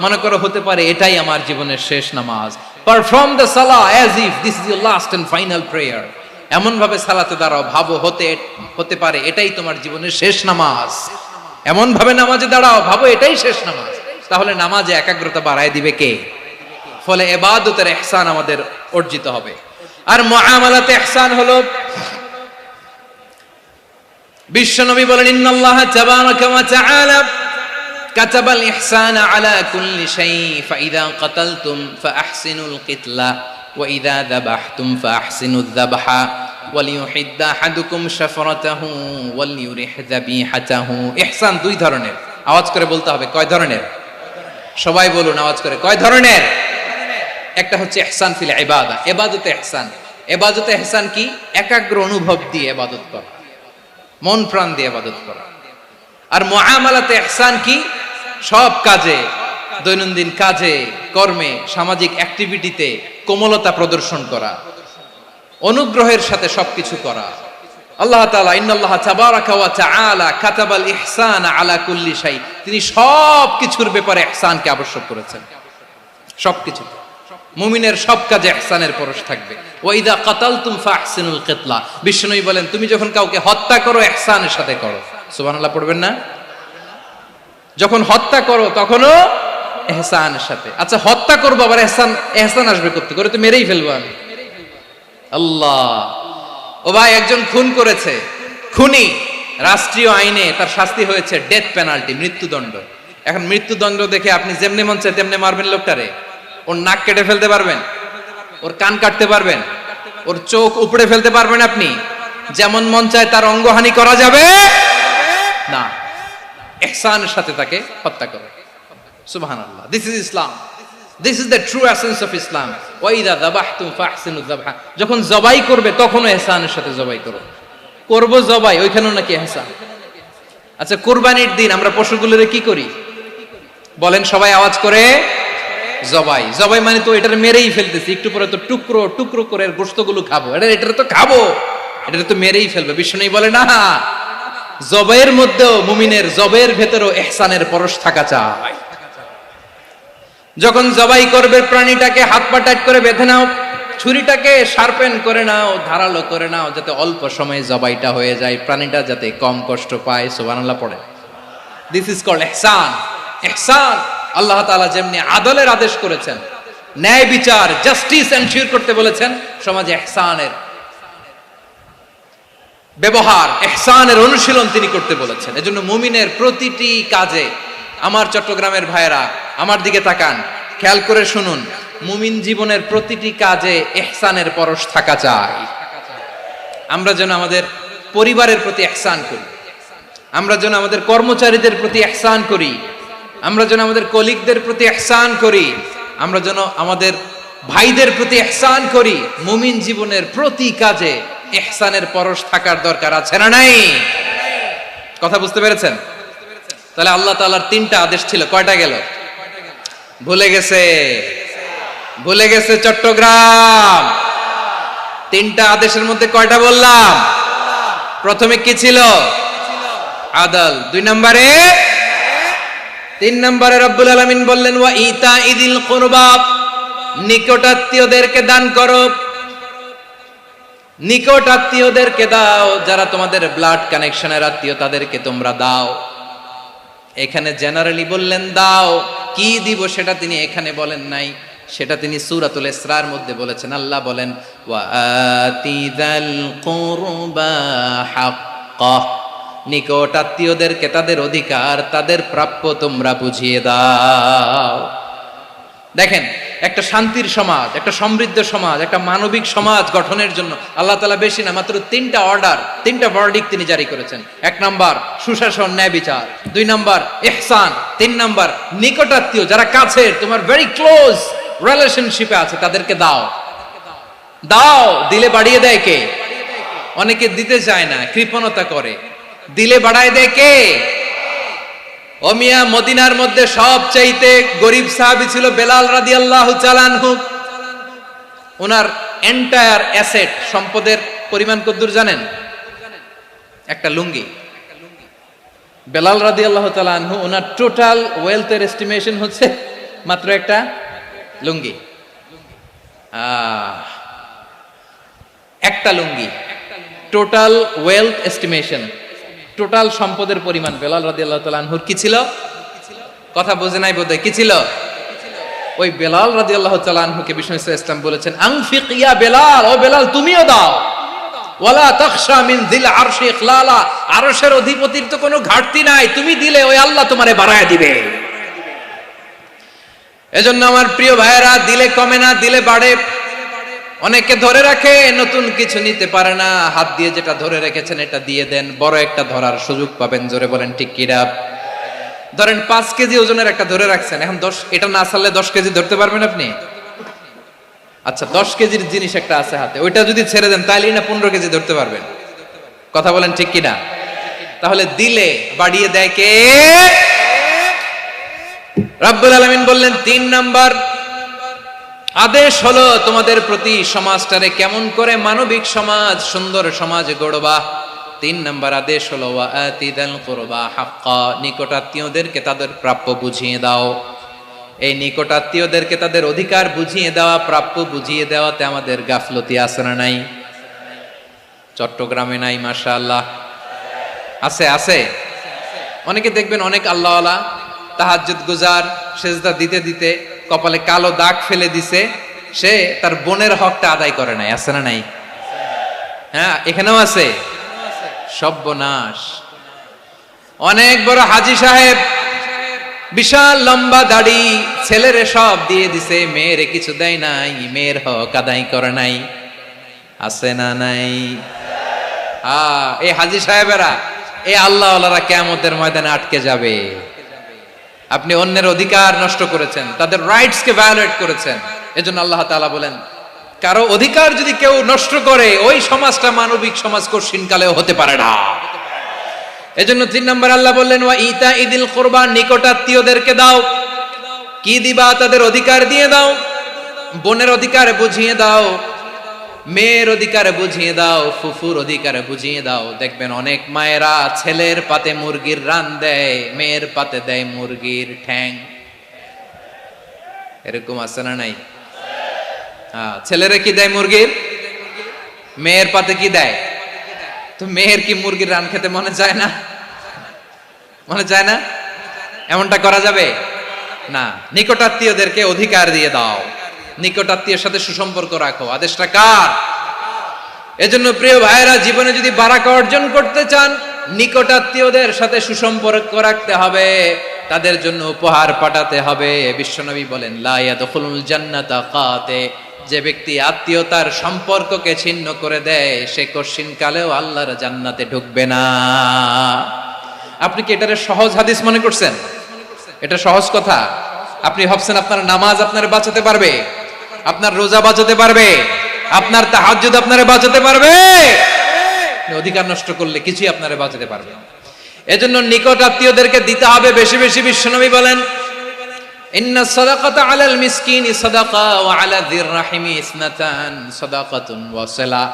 মনে করো হতে পারে এটাই আমার জীবনের শেষ নামাজ। পারফর্ম দ্য সালাহ as if this is your last and final prayer. এমন ভাবে সালাতে দাঁড়াও, ভাবো হতে পারে এটাই তোমার জীবনের শেষ নামাজ। এমন ভাবে নামাজে দাঁড়াও, ভাবো এটাই শেষ নামাজ। তাহলে নামাজে একাগ্রতা বাড়ায় দিবে কে? ফলে ইবাদতের ইহসান আমাদের অর্জিত হবে। আর মুআমালাতে ইহসান হলো, বিশ্বনবী বলেন ইন্নাল্লাহা তাবারাকা ওয়া তাআলা কাতাবাল ইহসানা আলা কুল্লি শাই ফাইযা কাতালতুম ফাআহসিনুল কিতলা ওয়া ইযা যাবাহতুম ফাআহসিনুয যাবহা ওয়ালিয়ুহিদ্দা আহাদুকুম শাফরাতাহু ওয়ালিয়ুরিহ যাবিহাতাহু। ইহসান দুই ধরনের, আওয়াজ করে বলতে হবে কয় ধরনের? সবাই বলুন আওয়াজ করে, কয় ধরনের? একটা হচ্ছে ইহসান ফিল ইবাদা, ইবাদতে ইহসান। ইবাদতে ইহসান কি? একাগ্র অনুভব দিয়ে ইবাদত করা, মন প্রাণ দিয়ে ইবাদত করা। আর মুআমালাতে ইহসান কি? সব কাজে, দৈনন্দিন কাজে, কর্মে, সামাজিক অ্যাক্টিভিটিতে কোমলতা প্রদর্শন করা, অনুগ্রহের সাথে সবকিছু করা। আল্লাহ তাআলা ইন্নাল্লাহা তাবারাকা ওয়া তাআলা কাতাবাল ইহসানা আলা কুল্লি শাই, তিনি সব কিছুর ব্যাপারে ইহসানকে আবশ্যক করেছেন। সবকিছু, মুমিনের সব কাজে ইহসানের পরশ থাকবে। ওয়া ইযা কাতালতুম ফাহসিনুল কিতলা, বিশ্বনবী বলেন তুমি যখন কাউকে হত্যা করো ইহসানের সাথে করো। সুবহানাল্লাহ পড়বেন না? যখন হত্যা করো তখনও ইহসানের সাথে। আচ্ছা হত্যা করবো আবার ইহসান আসবে করতে করে, তো মেরেই ফেলবো আমি। আল্লাহ, ও ভাই একজন খুন করেছে, খুনি, রাষ্ট্রীয় আইনে তার শাস্তি হয়েছে ডেথ পেনাল্টি, মৃত্যুদণ্ড। এখন মৃত্যুদণ্ড দেখে আপনি যেমনি মন চায় তেমনি মারবেন লোকটারে? ওর নাক কেটে ফেলতে পারবেন? ওর কান কাটতে পারবেন? ওর চোখ উপড়ে ফেলতে পারবেন আপনি? যেমন মন চায় তার অঙ্গহানি করা যাবে না। ইহসানের সাথে তাকে হত্যা করো। সুবহানাল্লাহ, this is Islam, this is the true essence of Islam. ওয়া ইযা যাবাহতুম ফাহসিনুয যাবহা, যখন জবাই করবে তখনও ইহসানের সাথে জবাই করো। করব জবাই, ওইখানেও নাকি ইহসান। আচ্ছা কুরবানির দিন আমরা পশুগুলোরে কি করি বলেন সবাই আওয়াজ করে? জবাই। জবাই মানে তো এটার মেরেই ফেলতেছি, একটু পরে তো টুকরো টুকরো করে গোশতগুলো খাবো, এটা তো খাবো, এটা তো মেরেই ফেলবে। বিষ্ণু বলে না, জবাইয়ের মধ্যেও, মুমিনের জবাইয়ের ভেতরেও ইহসানের পরশ থাকা চাই। যখন জবাই করবে প্রাণীটাকে হাত পা টাইট করে বেঁধে নাও, ছুরিটাকে শার্পেন করে নাও, ধারালো করে নাও, যাতে অল্প সময়ে জবাইটা হয়ে যায়, প্রাণীটা যাতে কম কষ্ট পায়। সুবহানাল্লাহ পড়ে। দিস ইজ কল্ড ইহসান। ইহসান, আল্লাহ তাআলা যেমনি আদলের আদেশ করেছেন, ন্যায় বিচার, জাস্টিস এনশিওর করতে বলেছেন, সমাজে ইহসানের ব্যবহার, ইহসানের অনুশীলন তিনি করতে বলেছেন। এজন্য মুমিনের প্রতিটি কাজে, আমার চট্টগ্রামের ভাইয়েরা আমার দিকে তাকান, খেয়াল করে শুনুন, মুমিন জীবনের প্রতিটি কাজে ইহসানের পরশ থাকা চাই। আমরা যেন আমাদের পরিবারের প্রতি ইহসান করি, আমরা যেন আমাদের কর্মচারীদের প্রতি ইহসান করি, আমরা যেন আমাদের কলিগদের প্রতি ইহসান করি, আমরা যেন আমাদের ভাইদের প্রতি ইহসান করি। মুমিন জীবনের প্রতি কাজে ইহসানের পরশ থাকার দরকার আছে না নাই? কথা বুঝতে পেরেছেন? তাহলে আল্লাহ তাআলার তিনটা আদেশ ছিল, কয়টা গেল? ভুলে গেছে, ভুলে গেছে চট্টগ্রাম। তিনটা আদেশের মধ্যে কয়টা বললাম? প্রথমে কি ছিল? আদল। দুই নম্বরে, তিন নম্বরে রব্বুল আলামিন বললেন ওয়া ইতাইদিল কুরবা, নিকটাত্মীয়দেরকে দান করো। নিকট আত্মীয়দেরকে দাও, যারা তোমাদের ব্লাড কানেকশনের আত্মীয় তাদেরকে তোমরা দাও। এখানে জেনারেলি বললেন দাও, কি দিব সেটা তিনি এখানে বলেন নাই, সেটা তিনি সূরাতুল ইসরার মধ্যে বলেছেন। আল্লাহ বলেন ওয়া আতিযাল কুরবা হাক্কাহ, নিকট আত্মীয়দেরকে তাদের অধিকার, তাদের প্রাপ্য তোমরা বুঝিয়ে দাও। দেখেন, একটা শান্তির সমাজ, একটা সমৃদ্ধ সমাজ, একটা মানবিক সমাজ গঠনের জন্য আল্লাহ তাআলা বেশি না, মাত্র তিনটা অর্ডার, তিনটা ভার্ডিক্ট তিনি জারি করেছেন। এক নাম্বার সুশাসন, ন্যায় বিচার। দুই নাম্বার ইহসান। তিন নাম্বার নিকটাত্মীয়, যারা কাছের, তোমার ভেরি ক্লোজ রিলেশনশিপে আছে, তাদেরকে দাও। দাও, দিলে বাড়িয়ে দেয় কে? অনেকে দিতে চায় না, কৃপণতা করে। দিলে বাড়ায় দেয় কে? ও মিয়া, মদিনার মধ্যে সবচাইতে গরিব সাহাবী ছিল বেলাল রাদিয়াল্লাহু তাআলা আনহু। ওনার এন্টায়ার অ্যাসেট, সম্পদের পরিমাণ কতদূর জানেন? একটা লুঙ্গি। বেলাল রাদিয়াল্লাহু তাআলা আনহু, ওনার টোটাল ওয়েলথের এস্টিমেশন হচ্ছে মাত্র একটা লুঙ্গি, একটা লুঙ্গি। টোটাল ওয়েলথ এস্টিমেশন, টোটাল সম্পদের পরিমাণ বেলাল রাদিয়াল্লাহু তাআলা আনহুর কি ছিল? কথা বোঝে নাই বোধহয়, কি ছিল? ওই বেলাল রাদিয়াল্লাহু তাআলা আনহুকে বিষ্ণু ইসলাম বলেছেন, আনফিক ইয়া বেলাল, ও বেলাল তুমিও দাও। ওয়ালা তাখশা মিন যিল আরশি ইখলালা, আরশের অধিপতির তো কোনো ঘাটতি নাই, তুমি দিলে ওই আল্লাহ তোমারে বাড়ায় দিবে। এজন্য আমার প্রিয় ভাইয়েরা, দিলে কমে না, দিলে বাড়ে। অনেকে ধরে রাখে, নতুন কিছু নিতে পারে না, হাত দিয়ে যেটা ধরে রেখেছেন এটা দিয়ে দেন, বড় একটা ধরার সুযোগ পাবেন। জোরে বলেন ঠিক কিনা? ধরেন 5 কেজি ওজনের একটা ধরে রাখছেন, এখন 10, এটা না ছাড়লে 10 কেজি ধরতে পারবেন আপনি? আচ্ছা, 10 কেজির জিনিস একটা আছে হাতে, ওইটা যদি ছেড়ে দেন তাইলেই না 15 কেজি ধরতে পারবেন। কথা বলেন ঠিক কিনা? তাহলে দিলে বাড়িয়ে দেয় কে? রব্বুল আলামিন বললেন 3 নাম্বার আদেশ হলো তোমাদের প্রতি সমাজটারে কেমন করে মানবিক সমাজ, সুন্দর সমাজ গড়বা। 3 নাম্বার আদেশ হলো ওয়া আতিদাল কুরবা হাক্কা, নিকটাত্মীয়দেরকে তাদের প্রাপ্য বুঝিয়ে দাও। এই নিকটাত্মীয়দেরকে তাদের অধিকার বুঝিয়ে দেওয়া, প্রাপ্য বুঝিয়ে দেওয়াতে আমাদের গাফলতি আছে না নাই? চট্টগ্রামে নাই? মাশাআল্লাহ আছে, আছে। অনেকে দেখবেন অনেক আল্লাহওয়ালা, তাহাজ্জুদ গুজার, সেজদা দিতে দিতে কপালে কালো দাগ ফেলে দিছে, সে তার বোনের হকটা আদায় করে নাই। আছে না নাই? হ্যাঁ, এখানেও আছে। সর্বনাশ। অনেক বড় হাজী সাহেব, বিশাল লম্বা দাড়ি, ছেলেরে সব দিয়ে দিছে, মেয়েরে কিছু দেয় নাই, মেয়ের হক আদায় করে নাই। আছে না নাই? এই হাজী সাহেবেরা, এই আল্লাহওয়ালারা কিয়ামতের ময়দানে আটকে যাবে। আপনি অন্যের অধিকার নষ্ট করেছেন, তাদের রাইটস কে ভায়োলেট করেছেন। এজন্য আল্লাহ তাআলা বলেন, কারো অধিকার যদি কেউ নষ্ট করে, ওই সমাজটা মানবিক সমাজ কঠিনকালেও হতে পারে না। এজন্য 3 নম্বর আল্লাহ বললেন ওয়া ইতা ইদিল কুরবা, নিকটাত্মীয়দেরকে দাও। কি দিবা? তাদের অধিকার দিয়ে দাও। বোনের অধিকার বুঝিয়ে দাও, মেয়ের অধিকার বুঝিয়ে দাও, ফুফুর অধিকার বুঝিয়ে দাও। দেখবেন অনেক মায়েরা ছেলের পাতে মুরগির রান দেয়, মেয়ের পাতে দেয় মুরগির ঠ্যাং। এরকম আছে না নাই? ছেলেরা কি দেয়? মুরগির। মেয়ের পাতে কি দেয়? তো মেয়ের কি মুরগির রান খেতে মনে চায় না? মনে চায় না? এমনটা করা যাবে না। নিকটাত্মীয়দেরকে অধিকার দিয়ে দাও, নিকটাত্মীয়ের সাথে সুসম্পর্ক রাখো। আদেশটা কার? এজন্য প্রিয় ভাইয়েরা, জীবনে যদি বারাকা অর্জন করতে চান, নিকটাত্মীয়দের সাথে সুসম্পর্ক রাখতে হবে, তাদের জন্য উপহার পাঠাতে হবে। বিশ্বনবী বলেন লা ইয়াদখুলুল জান্নাতা কাতে, যে ব্যক্তি আত্মীয়তার সম্পর্ককে ছিন্ন করে দেয়, সে কঠিনকালেও আল্লাহর জান্নাতে ঢুকবে না। আপনি কি এটারে সহজ হাদিস মনে করছেন? এটা সহজ কথা? আপনি ভাবছেন আপনার নামাজ আপনারে বাঁচাতে পারবে, আপনার রোজা বাঁচাতে পারবে, আপনার তাহাজ্জুদ আপনারে বাঁচাতে পারবে? অধিকার নষ্ট করলে কিছুই আপনারে বাঁচাতে পারবে না। এজন্য নিকট আত্মীয়দেরকে দিতে হবে বেশি বেশি। বিশ্বনবী বলেন ইন্না সাদাকাতা আলাল মিসকিনি সাদাকা ওয়া আলা যির রাহিমি ইসনাতান সাদাকাতুন ওয়া সিলা।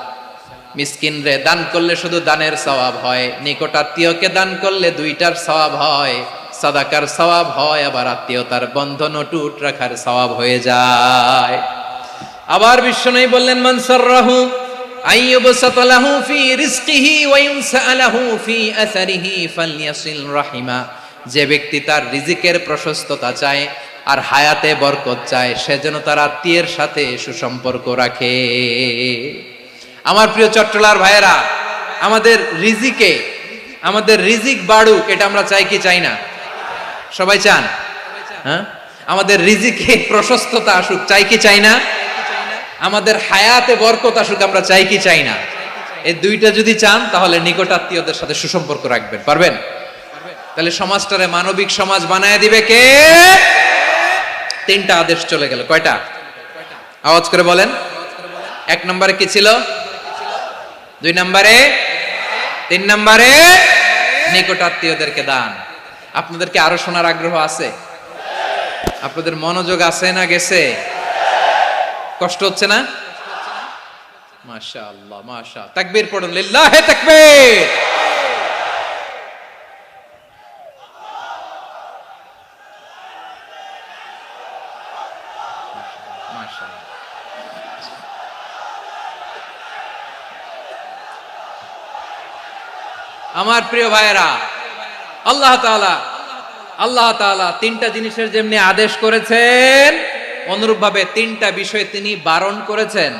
মিসকিনরে দান করলে শুধু দানের সওয়াব হয়, নিকট আত্মীয়কে দান করলে 2টার সওয়াব হয়। সাদাকার সওয়াব হয়, আবার আত্মীয়তার বন্ধন অটুট রাখার সওয়াব হয়ে যায়। আবার বিশ্বনবী বললেন মান সাররাহু আইয়ুবসাতা লাহু ফি রিজকিহি ওয়া ইউনসা লাহু ফি আসারিহি ফালইয়াসিল রাহিমা। যে ব্যক্তি তার রিজিকের প্রশস্ততা চায় আর হায়াতে বরকত চায়, সে যেন তার আত্মীয়ের সাথে সুসম্পর্ক রাখে। আমার প্রিয় চট্টলার ভাইয়েরা, আমাদের রিজিক বাড়ুক, এটা আমরা চাই কি চাই না? সবাই চান? হ্যাঁ, আমাদের রিজিকে প্রশস্ততা আসুক, চাই কি চাই না? আমাদের হায়াতে বরকত আসুক, আমরা চাই কি চাই না? এই 2টা যদি চান, তাহলে নিকটাত্মীয়দের সাথে সুসম্পর্ক রাখবেন। পারবেন? তাহলে সমাজটারে মানবিক সমাজ বানায় দিবে কে? 3টা আদেশ চলে গেল। কয়টা? আওয়াজ করে বলেন। 1 নম্বরে কি ছিল? 2 নম্বরে, 3 নম্বরে নিকটাত্মীয়দেরকে দান। আপনাদেরকে আরো শোনার আগ্রহ আছে? আপনাদের মনোযোগ আছে না গেছে? কষ্ট হচ্ছে না? মাশাআল্লাহ, মাশাআল্লাহ। তাকবীর পড়ুন, লিল্লাহি তাকবীর। মাশাআল্লাহ। আমার প্রিয় ভাইয়েরা, আল্লাহ তাআলা তিনটা জিনিসের যেমনি আদেশ করেছেন, অনুরূপভাবে তিনটা বিষয় তিনি বারণ করেছেন,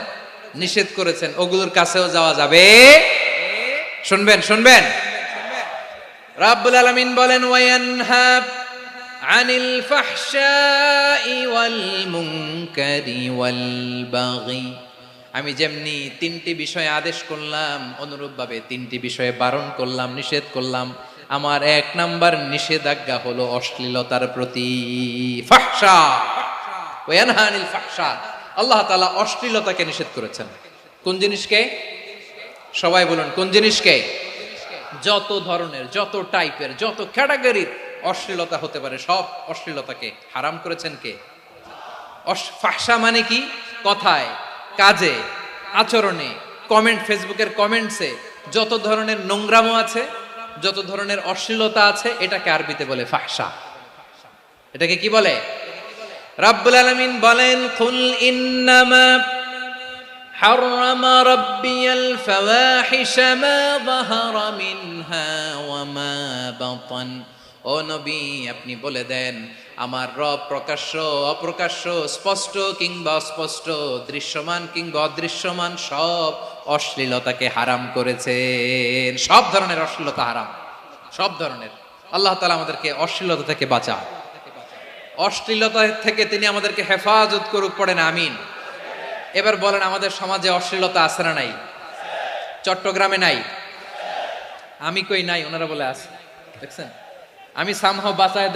নিষেধ করেছেন। ওগুলোর কাছেও যাওয়া যাবে। শুনবেন রাব্বুল আলামিন বলেন, ওয়ায়ানহা আনিল ফাহশাই ওয়াল মুনকারি ওয়াল বাগি। আমি যেমনি তিনটি বিষয়ে আদেশ করলাম, অনুরূপভাবে তিনটি বিষয়ে বারণ করলাম, নিষেধ করলাম। আমার 1 নাম্বার নিষেধাজ্ঞা হলো অশ্লীলতার প্রতি। ফাহশা, ওয়ায়ানহা আনিল ফাহশা, আল্লাহ তাআলা অশ্লীলতাকে নিষেধ করেছেন। কোন জিনিসকে? সবাই বলুন, কোন জিনিসকে? যত ধরনের, যত টাইপের, যত ক্যাটাগরির অশ্লীলতা হতে পারে, সব অশ্লীলতাকে হারাম করেছেন কে? ফাহশা মানে কি? কথায়, কাজে, আচরণে, কমেন্ট, ফেসবুকের কমেন্টসে যত ধরনের নোংরামো আছে, যত ধরনের অশ্লীলতা আছে, এটাকে আরবিতে বলে ফাহশা। এটাকে কি বলে? রাব্বুল আলামিন বলেন, কুল ইন্নামা হাররামা রাব্বিয়াল ফাওয়াহিশা মা যাহারা মিনহা ওয়া মা বাতান। ও নবী, আপনি বলে দেন, আমার রব প্রকাশ্য, অপ্রকাশ্য, স্পষ্ট কিংবা অস্পষ্ট, দৃশ্যমান কিংবা অদৃশ্যমান সব অশ্লীলতাকে হারাম করেছেন। সব ধরনের অশ্লীলতা হারাম, সব ধরনের। আল্লাহ তাআলা আমাদেরকে অশ্লীলতা থেকে বাঁচান, অশ্লীলতা থেকে তিনি আমাদেরকে হেফাজত করুক। পড়েন আমিন। এবার বলেন, আমাদের সমাজে অশ্লীলতা আছে না নাই? চট্টগ্রামে নাই? আমি কই নাই, ওনারা বলে আছে। দেখছেন, আমি সামহাও বাঁচায়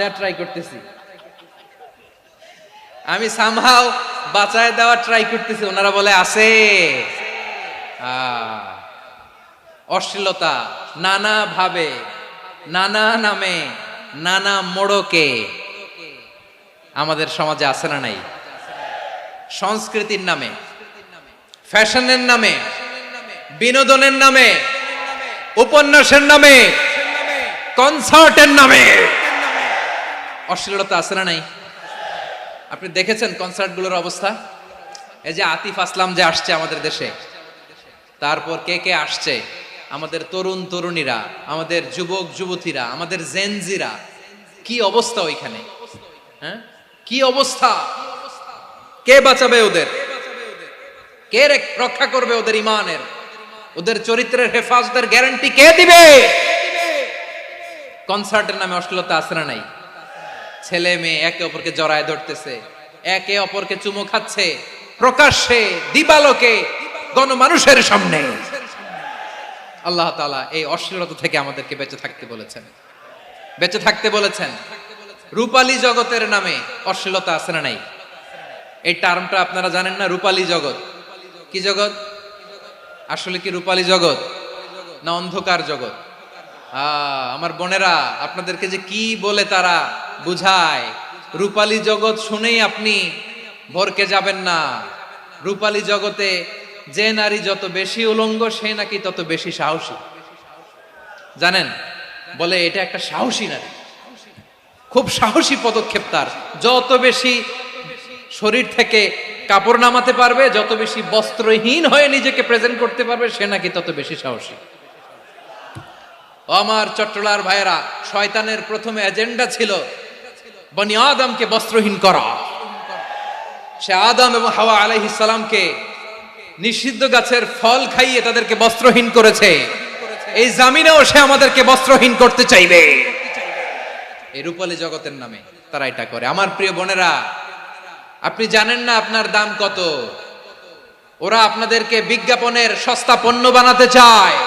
দেওয়ার ট্রাই করতেছি, ওনারা বলে আছে। অশ্লীলতা নানা ভাবে, নানা নামে, নানা মোড়কে আমাদের সমাজে আছে না নাই? সংস্কৃতির নামে, ফ্যাশনের নামে, বিনোদনের নামে, উপন্যাসের নামে, কনসার্টের নামে অশ্লীলতা আছে না নাই? আপনি দেখেছেন কনসার্টগুলোর অবস্থা? এই যে আতিফ আসলাম যে আসছে আমাদের দেশে, তারপর কে কে আসছে, আমাদের তরুণ তরুণীরা, আমাদের যুবক যুবতীরা, আমাদের জেনজিরা, কি অবস্থা ওইখানে? হ্যাঁ, কি অবস্থা? কে বাঁচাবে ওদের? কে রক্ষা করবে ওদের ইমানের, ওদের চরিত্রের হেফাজতের গ্যারান্টি কে দিবে? কনসার্টের নামে অশ্লীলতা আছে না নাই? ছেলে মেয়ে একে অপরকে জড়ায় ধরতেছে, একে অপরকে চুমু খাচ্ছে, প্রকাশ্যে, দিবালোকে, গণমানুষের সামনে। আল্লাহ তাআলা এই অশ্লীলতা থেকে আমাদেরকে বেঁচে থাকতে বলেছেন, বেঁচে থাকতে বলেছেন। রূপালী জগতের নামে অশ্লীলতা আছে না নাই? এই টার্মটা আপনারা জানেন না? রূপালী জগৎ কি জগৎ? আসলে কি রূপালী জগৎ না অন্ধকার জগৎ? আমার বোনেরা, আপনাদেরকে যে কি বলে তারা বুঝায়, রূপালী জগৎ শুনেই আপনি ভরকে যাবেন না। রূপালী জগতে যে নারী যত বেশি উলঙ্গ, সে নাকি তত বেশি সাহসী। জানেন, বলে এটা একটা সাহসী নারী, খুব সাহসী পদক্ষেপ তার। যত বেশি শরীর থেকে কাপড় নামাতে পারবে, যত বেশি বস্ত্রহীন হয়ে নিজেকে প্রেজেন্ট করতে পারবে, সে নাকি তত বেশি সাহসী। আমার চট্টলার ভাইয়েরা, শয়তানের প্রথম এজেন্ডা ছিল বনি আদমকে বস্ত্রহীন করা। সে আদম এবং হাওয়া আলাইহিস সালামকে নিষিদ্ধ গাছের ফল খাইয়ে তাদেরকে বস্ত্রহীন করেছে। এই জামিনেও সে আমাদেরকে বস্ত্রহীন করতে চাইবে। এই রূপালী জগতের নামে তারা এটা করে। আমার প্রিয় বোনেরা, আপনি জানেন না আপনার দাম কত। ওরা আপনাদেরকে বিজ্ঞাপনের সস্তা পণ্য বানাতে চায়।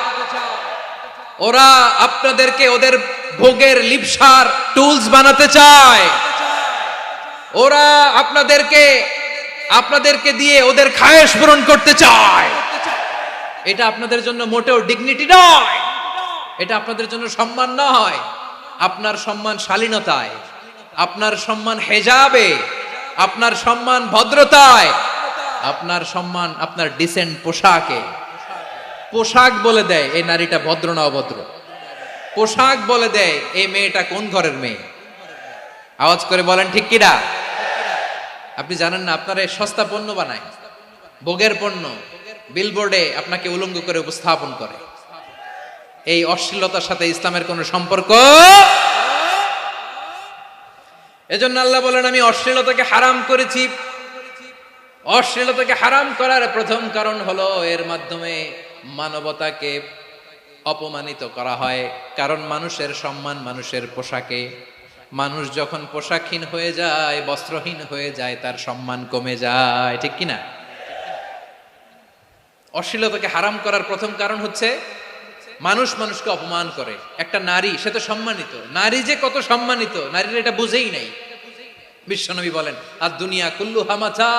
ওরা আপনাদেরকে ওদের ভোগের লিপসার টুলস বানাতে চায়। ওরা আপনাদেরকে দিয়ে ওদের খায়েশ পূরণ করতে চায়। এটা আপনাদের জন্য মোটেও ডিগনিটি নয়, এটা আপনাদের জন্য সম্মান নয়। আপনার সম্মান শালীনতায়, আপনার সম্মান হেজাবে, আপনার সম্মান ভদ্রতায়, আপনার সম্মান আপনার ডিসেন্ট পোশাকে। পোশাক বলে দেয় এই নারীটা ভদ্র না অভদ্র। পোশাক বলে দেয় এই মেয়েটা কোন ঘরের মেয়ে। আওয়াজ করে বলেন ঠিক কিনা? আপনি জানেন না, আপনারা সস্তা পণ্য বানায়, ভোগের পণ্য, বিলবোর্ডে আপনাকে উলঙ্গ করে উপস্থাপন করে। এই অশ্লীলতার সাথে ইসলামের কোনো সম্পর্ক। এজন্য আল্লাহ বলেন, আমি অশ্লীলতাকে হারাম করেছি। অশ্লীলতাকে হারাম করার প্রথম কারণ হলো এর মাধ্যমে মানবতাকে অপমানিত করা হয়। কারণ মানুষের সম্মান মানুষের পোশাকে। মানুষ যখন পোশাকহীন হয়ে যায়, বস্ত্রহীন হয়ে যায়, তার সম্মান কমে যায়, ঠিক কিনা? অশ্লীলতাকে হারাম করার প্রথম কারণ হচ্ছে মানুষ মানুষকে অপমান করে। একটা নারী, সে তো সম্মানিত, নারী যে কত সম্মানিত নারীর এটা বুঝেই নাই। বিশ্বনবী বলেন, আর দুনিয়া কুল্লুহা মাতা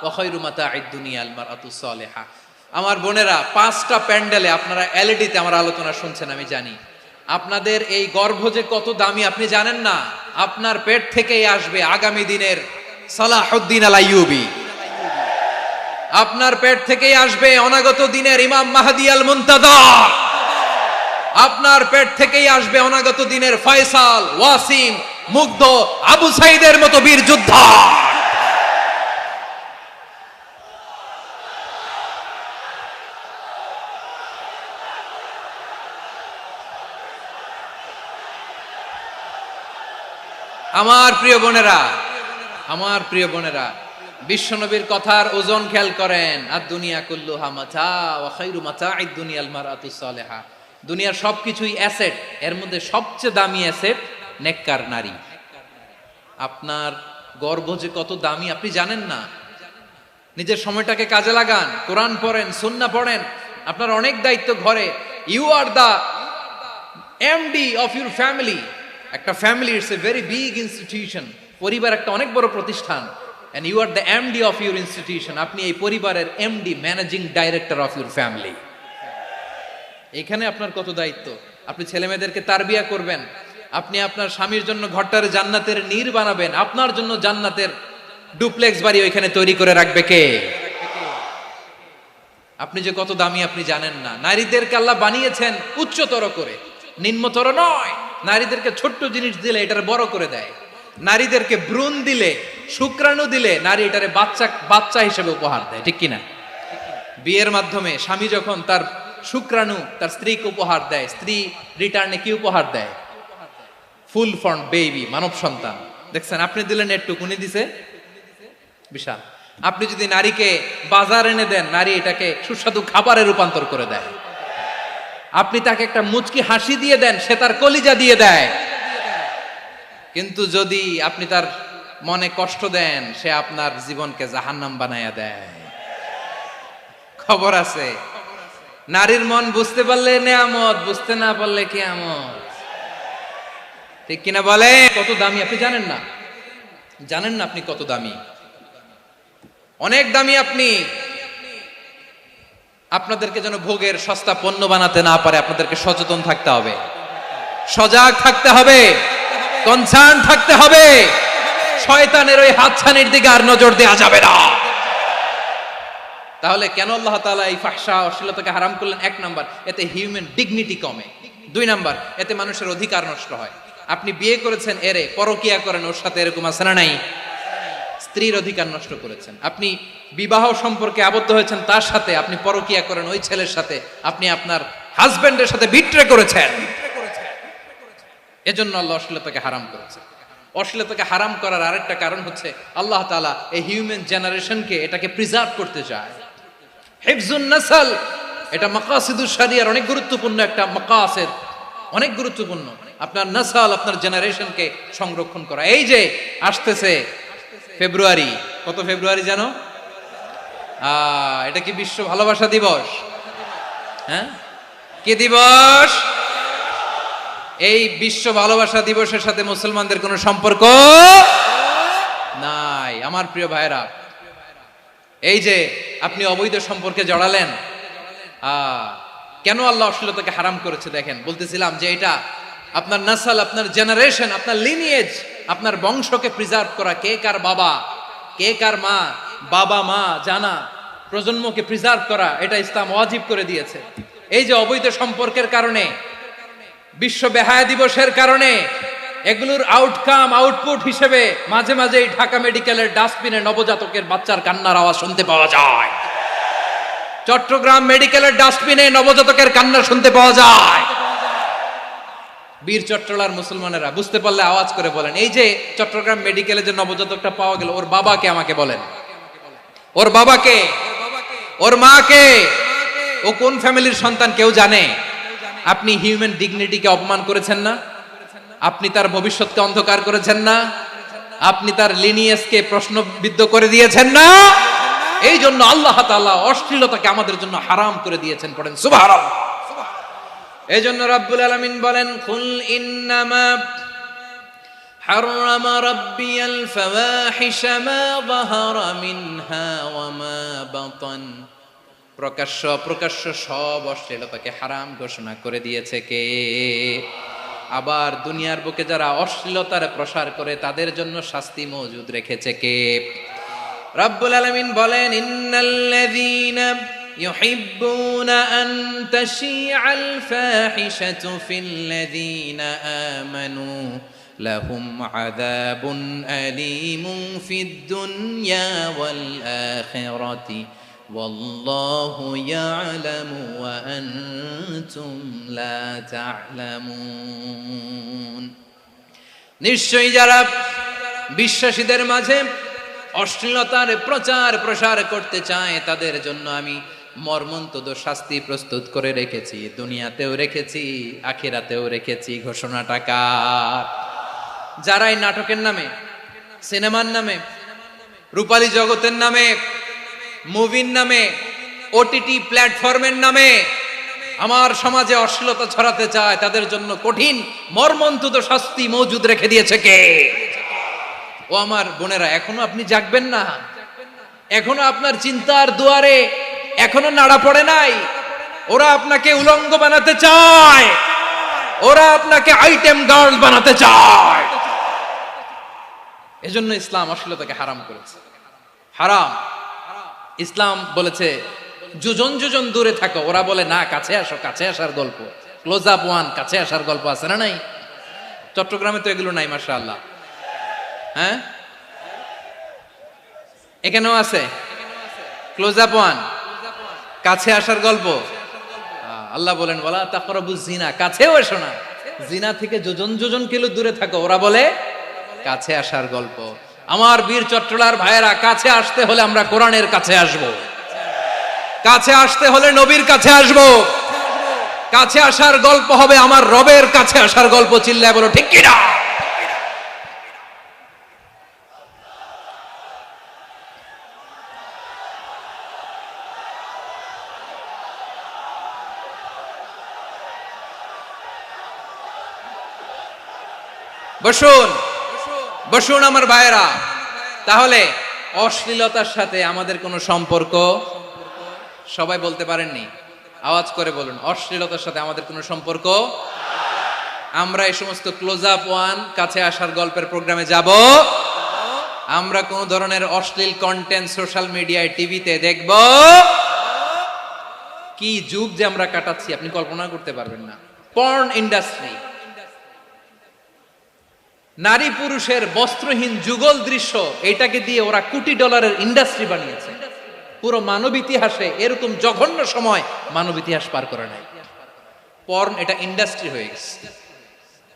ওয়া খায়রু মাতা'আদ দুনিয়া আল মারআতুস সালিহা। আমার বোনেরা, 5টা প্যান্ডেলে আপনারা এলইডিতে আমার আলোচনা শুনছেন, আমি জানি। আপনাদের এই গর্ভ যে কত দামি আপনি জানেন না। আপনার পেট থেকেই আসবে আগামী দিনের সালাহুদ্দিন আল আইয়ুবী। আপনার পেট থেকেই আসবে অনাগত দিনের ইমাম মাহদী আল মুনতাযর। আপনার পেট থেকেই আসবে অনাগত দিনের ফয়সাল, ওয়াসিম, মুগ্ধ, আবু সাইদের মতো বীর যোদ্ধা। আমার প্রিয় বোনেরা, আমার প্রিয় বোনেরা, বিশ্বনবীর কথার ওজন খেয়াল করেন। আর দুনিয়া কুল্লুহা মাতা ওয়া খায়রু মাতা'আদ দুনিয়া আল মারআতুস সালিহা। দুনিয়ার সবকিছুই অ্যাসেট, এর মধ্যে সবচেয়ে দামি অ্যাসেট নেককার নারী। আপনার গর্ভ যে কত দামি আপনি জানেন না। নিজের সময়টাকে কাজে লাগান, কোরআন পড়েন, সুন্নাহ পড়েন। আপনার অনেক দায়িত্ব ঘরে। You are the MD of your family. একটা family it's a very big institution. পরিবার একটা অনেক বড় প্রতিষ্ঠান। and you are the MD of your institution. আপনি এই পরিবারের MD, managing director of your family. এখানে আপনার কত দায়িত্ব। আপনি ছেলে মেয়েদেরকে তারবিয়া করবেন, আপনি আপনার স্বামীর জন্য ঘরটারে জান্নাতের নীর বানাবেন, আপনার জন্য জান্নাতের ডুপ্লেক্স বাড়ি ওইখানে তৈরি করে রাখবে কে? আপনি যে কত দামি আপনি জানেন না। নারীদেরকে আল্লাহ বানিয়েছেন উচ্চতর করে, নিম্নতর নয়। নারীদেরকে ছোট্ট জিনিস দিলে এটার বড় করে দেয়। নারীদেরকে ভ্রূণ দিলে, শুক্রাণু দিলে নারী এটারে বাচ্চা হিসেবে উপহার দেয়, ঠিক কিনা? বিয়ের মাধ্যমে স্বামী যখন তার শুক্রাণু তার স্ত্রীকে উপহার দেয়, স্ত্রী রিটার্নে কি উপহার দেয়? ফুল ফর্ম বেবি, মানব সন্তান। দেখছেন, আপনি দিলেন একটুকুনি, দিছে বিশাল। আপনি যদি নারীকে বাজার এনে দেন, নারী এটাকে সুস্বাদু খাবারে রূপান্তর করে দেয়। আপনি তাকে একটা মুচকি হাসি দিয়ে দেন, সে তার কলিজা দিয়ে দেয়। কিন্তু যদি আপনি তার মনে কষ্ট দেন, সে আপনার জীবনকে জাহান্নাম বানায়া দেয়। খবর আছে। নারীর মন বুঝতে পারলে নেয়ামত, বুঝতে না পারলে কিয়ামত, ঠিক কিনা বলে? কত দামি আপনি জানেন না। জানেন না আপনি কত দামি, অনেক দামি আপনি। আপনাদেরকে যেন ভোগের সস্তা পণ্য বানাতে না পারে, আপনাদেরকে সচেতন থাকতে হবে, সজাগ থাকতে হবে, কনসার্ন থাকতে হবে। শয়তানের ওই হাতছানির দিকে আর নজর দেওয়া যাবে না। তাহলে কেন আল্লাহ তাআলা এই ফাহশা অশ্লীলতাকে হারাম করলেন? 1 নাম্বার, এতে হিউম্যান ডিগনিটি কমে। 2 নাম্বার, এতে মানুষের অধিকার নষ্ট হয়। আপনি বিয়ে করেছেন, এরে পরকিয়া করেন, ওর সাথে এরকম আছে না নাই? স্ত্রীর অধিকার নষ্ট করেছেন। আপনি বিবাহ সম্পর্কে আবদ্ধ হয়েছেন তার সাথে, আপনি পরকিয়া করেন ওই ছেলের সাথে, আপনি আপনার হাজবেন্ডের সাথে বিট্রে করেছেন। এজন্য আল্লাহ অশ্লীলতাকে হারাম করেছেন। অশ্লীলতাকে হারাম করার আরেকটা কারণ হচ্ছে আল্লাহ তাআলা এই হিউম্যান জেনারেশনকে এটাকে প্রিজার্ভ করতে চায়। হিফজুন নাসল, এটা মাকাসিদুশ শরিয়ার অনেক গুরুত্বপূর্ণ একটা মাকাসিদ, অনেক গুরুত্বপূর্ণ। আপনার নাসল, আপনার জেনারেশনকে সংরক্ষণ করা। এই যে আসতেছে ফেব্রুয়ারি, কত ফেব্রুয়ারি জানো? এটা কি বিশ্ব ভালোবাসা দিবস? হ্যাঁ, কি দিবস? এই বিশ্ব ভালোবাসা দিবসের সাথে মুসলমানদের কোনো সম্পর্ক নাই। আমার প্রিয় ভাইরা, এই যে আপনি অবৈধ সম্পর্কে জড়ালেন, কেন আল্লাহ অশ্লীলতাকে হারাম করেছে দেখেন। বলতেছিলাম যে এটা আপনার নাসল, আপনার জেনারেশন, আপনার লিনিয়েজ, আপনার বংশকে প্রিজার্ভ করা। কে কার বাবা, কে কার মা, বাবা মা জানা, প্রজন্মকে প্রিজার্ভ করা, এটা ইসলাম ওয়াজিব করে দিয়েছে। এই যে অবৈধ সম্পর্কের কারণে, বিশ্ব বেহায়া দিবসের কারণে এগুলোর আউটপুট হিসেবে মাঝে মাঝে এই ঢাকা মেডিকেলের ডাস্টবিনে নবজাতকের বাচ্চার কান্নার আওয়াজ শুনতে পাওয়া যায়। চট্টগ্রাম মেডিকেলের ডাস্টবিনে নবজাতকের কান্না শুনতে পাওয়া যায়। বীর চট্টলার মুসলমানেরা বুঝতে পারলে আওয়াজ করে বলেন, এই যে চট্টগ্রাম মেডিকেলে যে নবজাতকটা পাওয়া গেল, ওর বাবাকে আমাকে বলেন, ওর বাবাকে, ওর মাকে, ও কোন ফ্যামিলির সন্তান কেউ জানে? আপনি হিউম্যান ডিগনিটিকে অপমান করেছেন না? আপনি তার ভবিষ্যৎকে অন্ধকার করেছেন না? আপনি তার লিনিয়েজকে প্রশ্নবিদ্ধ করে দিয়েছেন না? এই জন্য আল্লাহ তাআলা অশ্লীলতাকে আমাদের জন্য হারাম করে দিয়েছেন। পড়েন সুবহানাল্লাহ। এই জন্য রাব্বুল আলামিন বলেন, কুল ইন্নামা হারামা রাব্বিয়াল ফাওয়াহিশা মা যাহারা মিনহা ওয়া মা বাতান। প্রকাশ্য অপ্রকাশ্য সব অশ্লীলতাকে হারাম ঘোষণা করে দিয়েছে কে? আবার দুনিয়ার বুকে যারা অশ্লীলতার প্রসার করে তাদের জন্য শাস্তি মজুদ রেখেছে কে? রাব্বুল আলামিন বলেন, ইন্নাল্লাযীনা ইউহিব্বুনা আন তাশিআল ফাহিশাতু ফিল্লাযীনা আমানু লাহুম আযাবুন আলীমুন ফিদ দুনিয়া ওয়াল আখিরাতি ওয়াল্লাহু ইয়ালামু ওয়া আনতুম লা তা'লামুন। নিশ্চয়ই যারা বিশ্বাসীদের মাঝে অশ্লীলতার প্রচার প্রসার করতে চায় তাদের জন্য আমি মর্মন্তুদ শাস্তি প্রস্তুত করে রেখেছি, দুনিয়াতেও রেখেছি, আখিরাতেও রেখেছি। ঘোষণাটা কার? যারাই নাটকের নামে, সিনেমার নামে, রূপালী জগতের নামে, মুভির নামে, ওটিটি প্ল্যাটফর্মের নামে আমার সমাজে অশ্লীলতা ছড়াতে চায় তাদের জন্য কঠিন মর্মন্তুদ শাস্তি মজুদ রেখে দিয়েছে কে? ও আমার বোনেরা, এখনো আপনি জাগবেন না? এখনো আপনার চিন্তার দুয়ারে এখনো নাড়া পড়ে নাই? ওরা আপনাকে উলঙ্গ বানাতে চায়, ওরা আপনাকে আইটেম গার্ল বানাতে চায়। এজন্য ইসলাম অশ্লীলতাকে হারাম করেছে। হারাম। ইসলাম বলেছে যোজন যোজন দূরে থাকো, ওরা বলে না কাছে আসো, কাছে আসার গল্প, ক্লোজ আপ ওয়ান, কাছে আসার গল্প আছে না নাই? চট্টগ্রামে তো এগুলো নাই মাশাআল্লাহ। হ্যাঁ, এখানেও আছে ক্লোজ আপ ওয়ান, কাছে আসার গল্প। আল্লাহ বলেন ওয়ালা তাকরাবুজ জিনা, কাছেও এসো না, জিনা থেকে যোজন যোজন কিলো দূরে থাকো, ওরা বলে কাছে আসার গল্প। আমার বীর চট্টলার ভাইয়েরা, কাছে আসতে হলে আমরা কোরআনের কাছে আসব, কাছে আসতে হলে নবীর কাছে আসব, কাছে আসার গল্প হবে আমার রবের কাছে আসার গল্প। চিল্লায় বলো ঠিক কিনা? বসুন বসুন আমার ভাইয়েরা। তাহলে অশ্লীলতার সাথে আমাদের কোনো সম্পর্ক? সবাই বলতে পারেননি, আওয়াজ করে বলুন, অশ্লীলতার সাথে আমাদের কোনো সম্পর্ক? আমরা এই সমস্ত ক্লোজ আপ ওয়ান, কাছে আসার গল্পের প্রোগ্রামে যাব? আমরা কোন ধরনের অশ্লীল কন্টেন্ট সোশ্যাল মিডিয়ায়, টিভিতে দেখব? কি যুগ যে আমরা কাটাচ্ছি আপনি কল্পনা করতে পারবেন না। পর্ন ইন্ডাস্ট্রি, নারী পুরুষের বস্ত্রহীন যুগল দৃশ্য, এটাকে দিয়ে ওরা কোটি ডলারের ইন্ডাস্ট্রি বানিয়েছে। পুরো মানব ইতিহাসে এরকম জঘন্য সময় মানব ইতিহাস পার করে নাই। পর্ন এটা ইন্ডাস্ট্রি হয়ে গেছে।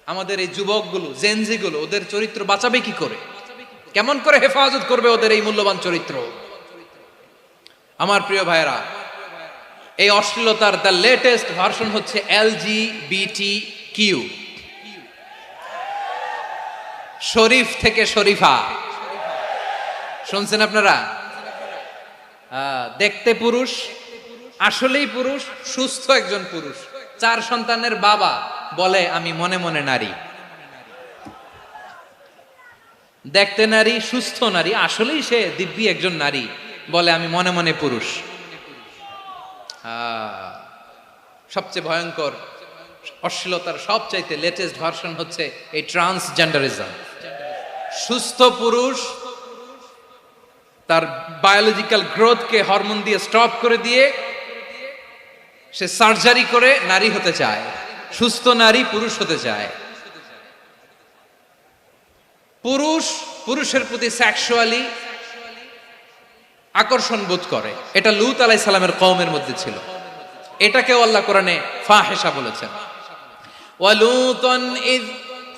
আমাদের এই যুবকগুলো, জেনজিগুলো, ওদের চরিত্র বাঁচাবে কি করে? কেমন করে হেফাজত করবে ওদের এই মূল্যবান চরিত্র? আমার প্রিয় ভাইয়েরা, এই অশ্লীলতার দ্য লেটেস্ট ভার্সন হচ্ছে LGBTQ, শরীফ থেকে শরীফা। শুনছেন আপনারা? দেখতে পুরুষ, আসলেই পুরুষ, সুস্থ একজন পুরুষ, 4 সন্তানের বাবা, বলে আমি মনে মনে নারী। দেখতে নারী, সুস্থ নারী, আসলেই সে দিব্যি একজন নারী, বলে আমি মনে মনে পুরুষ। সবচেয়ে ভয়ঙ্কর অশ্লীলতার সবচাইতে লেটেস্ট ভার্সন হচ্ছে এই ট্রান্সজেন্ডারিজম। সুস্থ পুরুষ তার বায়োলজিক্যাল গ্রোথকে হরমোন দিয়ে স্টপ করে দিয়ে সে সার্জারি করে নারী হতে চায়, সুস্থ নারী পুরুষ হতে চায়। পুরুষের প্রতি সেক্সুয়ালি আকর্ষণ বোধ করে, এটা লূত আলাইহিস সালামের কওমের মধ্যে ছিল। এটাকেও আল্লাহ কোরআনে ফাহিশা বলেছেন। ওয়ালুতান ইয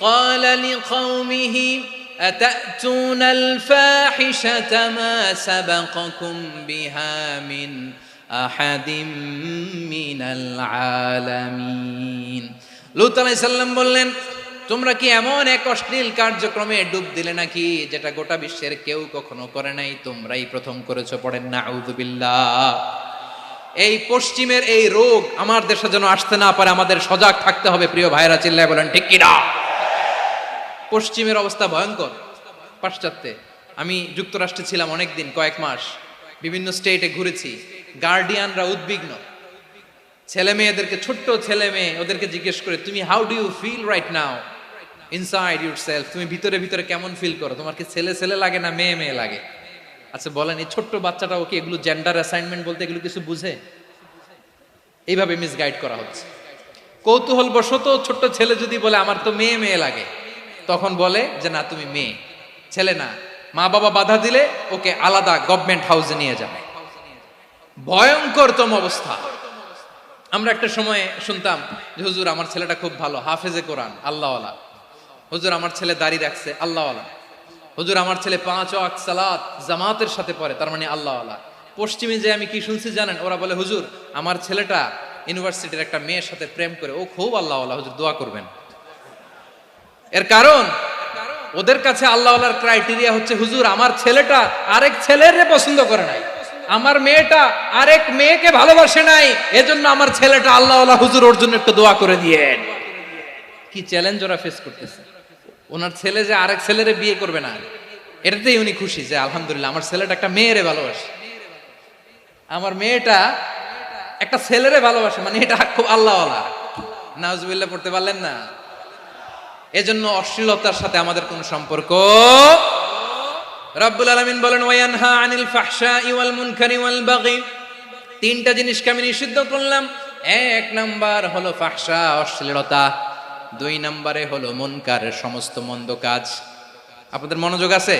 ক্বালা লিকাওমিহি আতাতুনাল ফাহিশাতা মা সাবাকাকুম বিহা মিন আহাদিম মিনাল আলামিন। লূত আলাইহিস সালাম বললেন, তোমরা কি এমন এক অশ্লীল কার্যক্রমে ডুব দিলে নাকি যেটা গোটা বিশ্বের কেউ কখনো করে নাই, তোমরাই প্রথম করেছো। পড়েন নাউযুবিল্লাহ। এই পশ্চিমের এই রোগ আমার দেশে যেন আসতে না পারে, আমাদের সজাগ থাকতে হবে। প্রিয় ভাইরা চিল্লায় বলেন ঠিক কিনা? পশ্চিমের অবস্থা ভয়ঙ্কর। পাশ্চাত্যে আমি যুক্তরাষ্ট্রে ছিলাম অনেকদিন, কয়েক মাস, বিভিন্ন স্টেটে ঘুরেছি। গার্ডিয়ানরা উদ্বিগ্ন, ছেলে মেয়েদেরকে, ছোট্ট ছেলে মেয়ে, ওদেরকে জিজ্ঞেস করে, তুমি how do you feel right now inside yourself, তুমি ভিতরে ভিতরে কেমন ফিল করো, তোমার কি ছেলে ছেলে লাগে না মেয়ে মেয়ে লাগে? আচ্ছা বলেন, এই ছোট্ট বাচ্চাটা ওকে এগুলো জেন্ডার অ্যাসাইনমেন্ট বলতে এগুলো কিছু বুঝে? এইভাবে মিসগাইড করা হচ্ছে। কৌতূহল বশত ছোট্ট ছেলে যদি বলে আমার তো মেয়ে মেয়ে লাগে, তখন বলে যে না তুমি মেয়ে, ছেলে না। মা বাবা বাধা দিলে ওকে আলাদা গভর্নমেন্ট হাউসে নিয়ে যাবে। ভয়ঙ্করতম অবস্থা। আমরা একটা সময় শুনতাম যে হুজুর আমার ছেলেটা খুব ভালো, হাফেজে কোরআন, আল্লাহওয়ালা। হুজুর আমার ছেলে দাড়ি রাখছে, আল্লাহওয়ালা। হুজুর আমার ছেলে 5 ওয়াক্ত সালাত জামাতের সাথে পড়ে, তার মানে আল্লাহওয়ালা। পশ্চিমে যে আমি কি শুনছি জানেন? ওরা বলে হুজুর আমার ছেলেটা ইউনিভার্সিটির একটা মেয়ের সাথে প্রেম করে, ও খুব আল্লাহওয়ালা, হুজুর দোয়া করবেন। এর কারণ ওদের কাছে আল্লাহওয়ালার ক্রাইটেরিয়া হচ্ছে হুজুর আমার ছেলেটা আরেক ছেলের পছন্দ করে নাই, আমার মেয়েটা আরেক মেয়েকে ভালোবাসে নাই, এজন্য আমার ছেলেটা আল্লাহওয়ালা, হুজুর ওর জন্য একটু দোয়া করে দিয়েন। কি চ্যালেঞ্জ ওরা ফেস করতেছে। ওনার ছেলে যে আরেক ছেলেরে বিয়ে করবে না, এটাতেই উনি খুশি যে আলহামদুলিল্লাহ আমার ছেলেটা একটা মেয়েরে ভালোবাসে, আমার মেয়েটা একটা ছেলেরে ভালোবাসে, মানে এটা খুব আল্লাহওয়ালা। নাউজুবিল্লাহ পড়তে পারলেন না? এজন্য অশ্লীলতার সাথে আমাদের কোনো সম্পর্ক। রব্বুল আলামিন বলেন ওয়ায়ানহা আনিল ফাহশাই ওয়াল মুনকারি ওয়াল বাগি, তিনটা জিনিসকে আমি নিষিদ্ধ করলাম। এক নাম্বার হলো ফাহশা, অশ্লীলতা। 2 নম্বরে হলো মুনকার, সমস্ত মন্দ কাজ। আপনাদের মনোযোগ আছে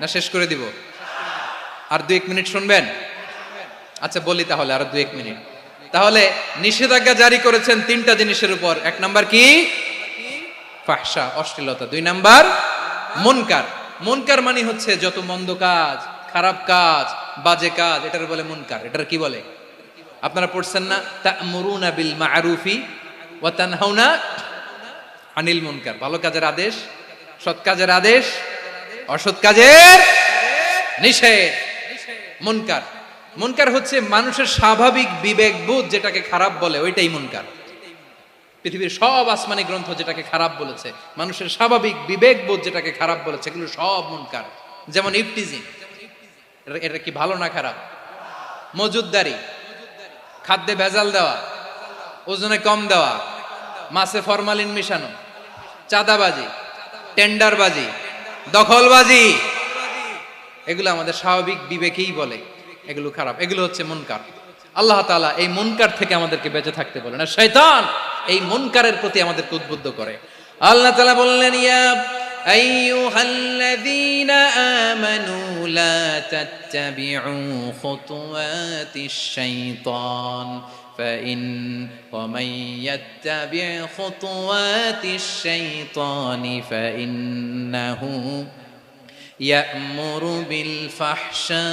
না? শেষ করে দিব? আর 2-1 মিনিট শুনবেন? আচ্ছা বলি তাহলে, আর 2-1 মিনিট। তাহলে নিষেধাজ্ঞা জারি করেছেন 3টা জিনিসের উপর। 1 নাম্বার কি? ফাহশা, অশ্লীলতা। 2 নাম্বার মুনকার। মুনকার মানে হচ্ছে যত মন্দ কাজ, খারাপ কাজ, বাজে কাজ, এটার বলে মুনকার। এটার কি বলে? আপনারা পড়ছেন না তা'মুরুনা বিল মা'রুফি ওয়া তানহাউনা আনিল মুনকার? ভালো কাজের আদেশ, সৎ কাজের আদেশ, অসৎ কাজের নিষেধ। মুনকার, মুনকার হচ্ছে মানুষের স্বাভাবিক বিবেকবোধ যেটাকে খারাপ বলে, ওইটাই মুনকার। পৃথিবীর সব আসমানি গ্রন্থ যেটাকে খারাপ বলেছে, মানুষের স্বাভাবিক বিবেকবোধ যেটাকে খারাপ বলেছে, এগুলো সব মুনকার। যেমন ইফটিজিং, এটা কি ভালো না খারাপ? মজুদদারি, খাদ্যে ভেজাল দেওয়া, ওজনে কম দেওয়া, মাছে ফরমালিন মিশানো, চাঁদাবাজি, টেন্ডারবাজি, দখলবাজি, এগুলো আমাদের স্বাভাবিক বিবেকেই বলে এগুলো খারাপ, এগুলো হচ্ছে মুনকার। আল্লাহ তাআলা এই মুনকার থেকে আমাদেরকে বেঁচে থাকতে বলেন, আর শয়তান এই মুনকারের প্রতি আমাদেরকে উদ্বুদ্ধ করে। আল্লাহ তাআলা বললেন ইয়া আইয়ুহাল্লাযীনা আমানু লা তাত্তাবিউ খুতুওয়াতিশ শাইতান ومن يتبع خطوات الشيطان فإنه يأمر بالفحشاء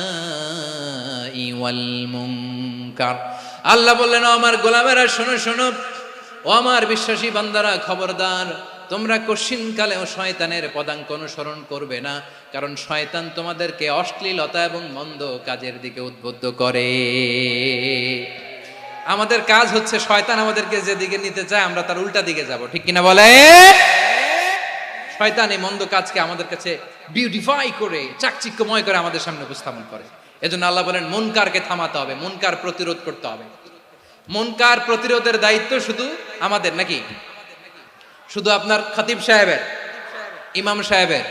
والمنكر। আল্লাহ বললেন আমার গোলামেরা শোনো শোনো, ও আমার বিশ্বাসী বান্দারা খবরদার, তোমরা কশিনকালেও শয়তানের পদাঙ্ক অনুসরণ করবে না, কারণ শয়তান তোমাদেরকে অশ্লীলতা এবং মন্দ কাজের দিকে উদ্বুদ্ধ করে। আমাদের কাজ হচ্ছে শয়তান আমাদেরকে যেদিকে নিতে চায় আমরা তার উল্টা দিকে যাব, ঠিক কিনা বলে? শয়তান এই মন্দ কাজকে আমাদের কাছে বিউটিফাই করে, চাকচিক্যময় করে আমাদের সামনে উপস্থাপন করে। এজন্য আল্লাহ বলেন মুনকারকে থামাতে হবে, মুনকার প্রতিরোধ করতে হবে। মুনকার প্রতিরোধের দায়িত্ব শুধু আমাদের নাকি? শুধু আপনার খতিব সাহেবের, ইমাম সাহেবের,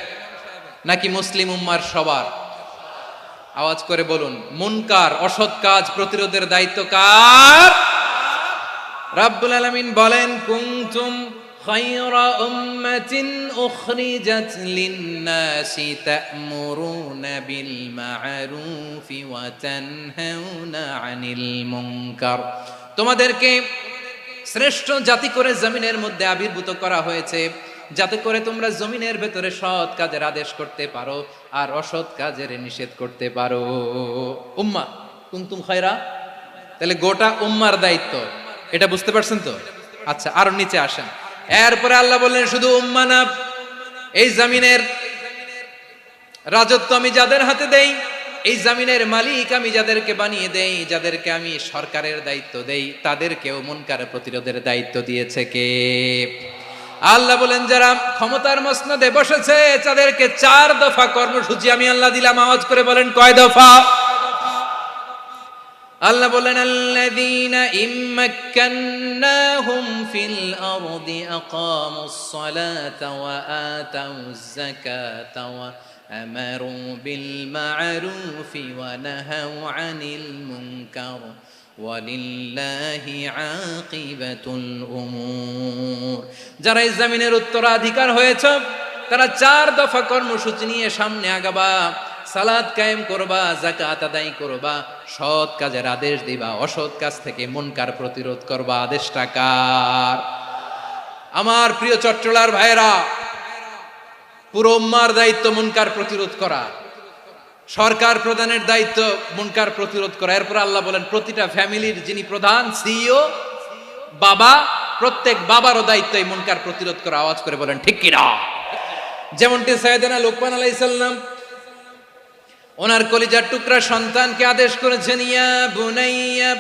নাকি মুসলিম উম্মার সবার? আওয়াজ করে বলুন, মুনকার অসৎ কাজ প্রতিরোধের দায়িত্ব কার? রাব্বুল আলামিন বলেন কুনতুম خير أمة أخرجت للناس تأمرون بالمعروف وتنهون عن المنكر তোমাদেরকে শ্রেষ্ঠ জাতি করে জমিনের মধ্যে আবির্ভূত করা হয়েছে যাতে করে তোমরা জমিনের ভেতরে সৎ কাজের আদেশ করতে পারো আর অসৎ কাজের নিষেধ করতে পারো। উম্মাহ কুনতুম খায়রা, তাহলে গোটা উম্মার দায়িত্ব, এটা বুঝতে পারছেন তো? আচ্ছা, আরো নিচে আসেন। এরপরে আল্লাহ বললেন শুধু উম্মাহ না, এই জমিনের রাজত্ব আমি যাদের হাতে দেই, এই জমিনের মালিক আমি যাদেরকে বানিয়ে দেই, যাদেরকে আমি সরকারের দায়িত্ব দেই, তাদেরকেও মুনকার প্রতিরোধের দায়িত্ব দিয়েছে কে? আল্লাহ বলেন যারা ক্ষমতার মসনদে বসেছে তাদেরকে 4 দফা কর্মসূচি আমি আল্লাহ দিলাম। আওয়াজ করে বলেন কয় দফা? আল্লাহ বলেন আল্লাযীনা ইম্মাক্কান্নাহুম ফিল আরদি আকামুস সালাতা ওয়া আতাউয যাকাতা ওয়া আমারু বিল মা'রুফি ওয়া নাহাউ আনিল মুনকার ওয়ালিল্লাহি আকিবাতুল উমুর। যারা এই জমিনের উত্তরাধিকার হয়েছে তারা 4 দফা কর্মসূচি নিয়ে সামনে আগাবা। সালাত কায়েম করবা, যাকাত আদায় করবা, সৎ কাজের আদেশ দিবা, অসৎ কাজ থেকে মুনকার প্রতিরোধ করবা। আদেশটা কার? আমার প্রিয় চট্টলার ভাইরা, পুরো উম্মার দায়িত্ব মুনকার প্রতিরোধ করা, সরকার প্রধানের দায়িত্ব মুনকার প্রতিরোধ করা। এরপর আল্লাহ বলেন প্রতিটা ফ্যামিলির যিনি প্রধান সিইও বাবা, প্রত্যেক বাবারও দায়িত্ব এই মুনকার প্রতিরোধ করা। আওয়াজ করে বলেন ঠিক কিনা? যেমনটি সাইয়েদনা লোকমান আলাইহিস সালাম ওনার কলিজার টুকরা সন্তানকে আদেশ করেছেন, ইয়া বুনাইয়া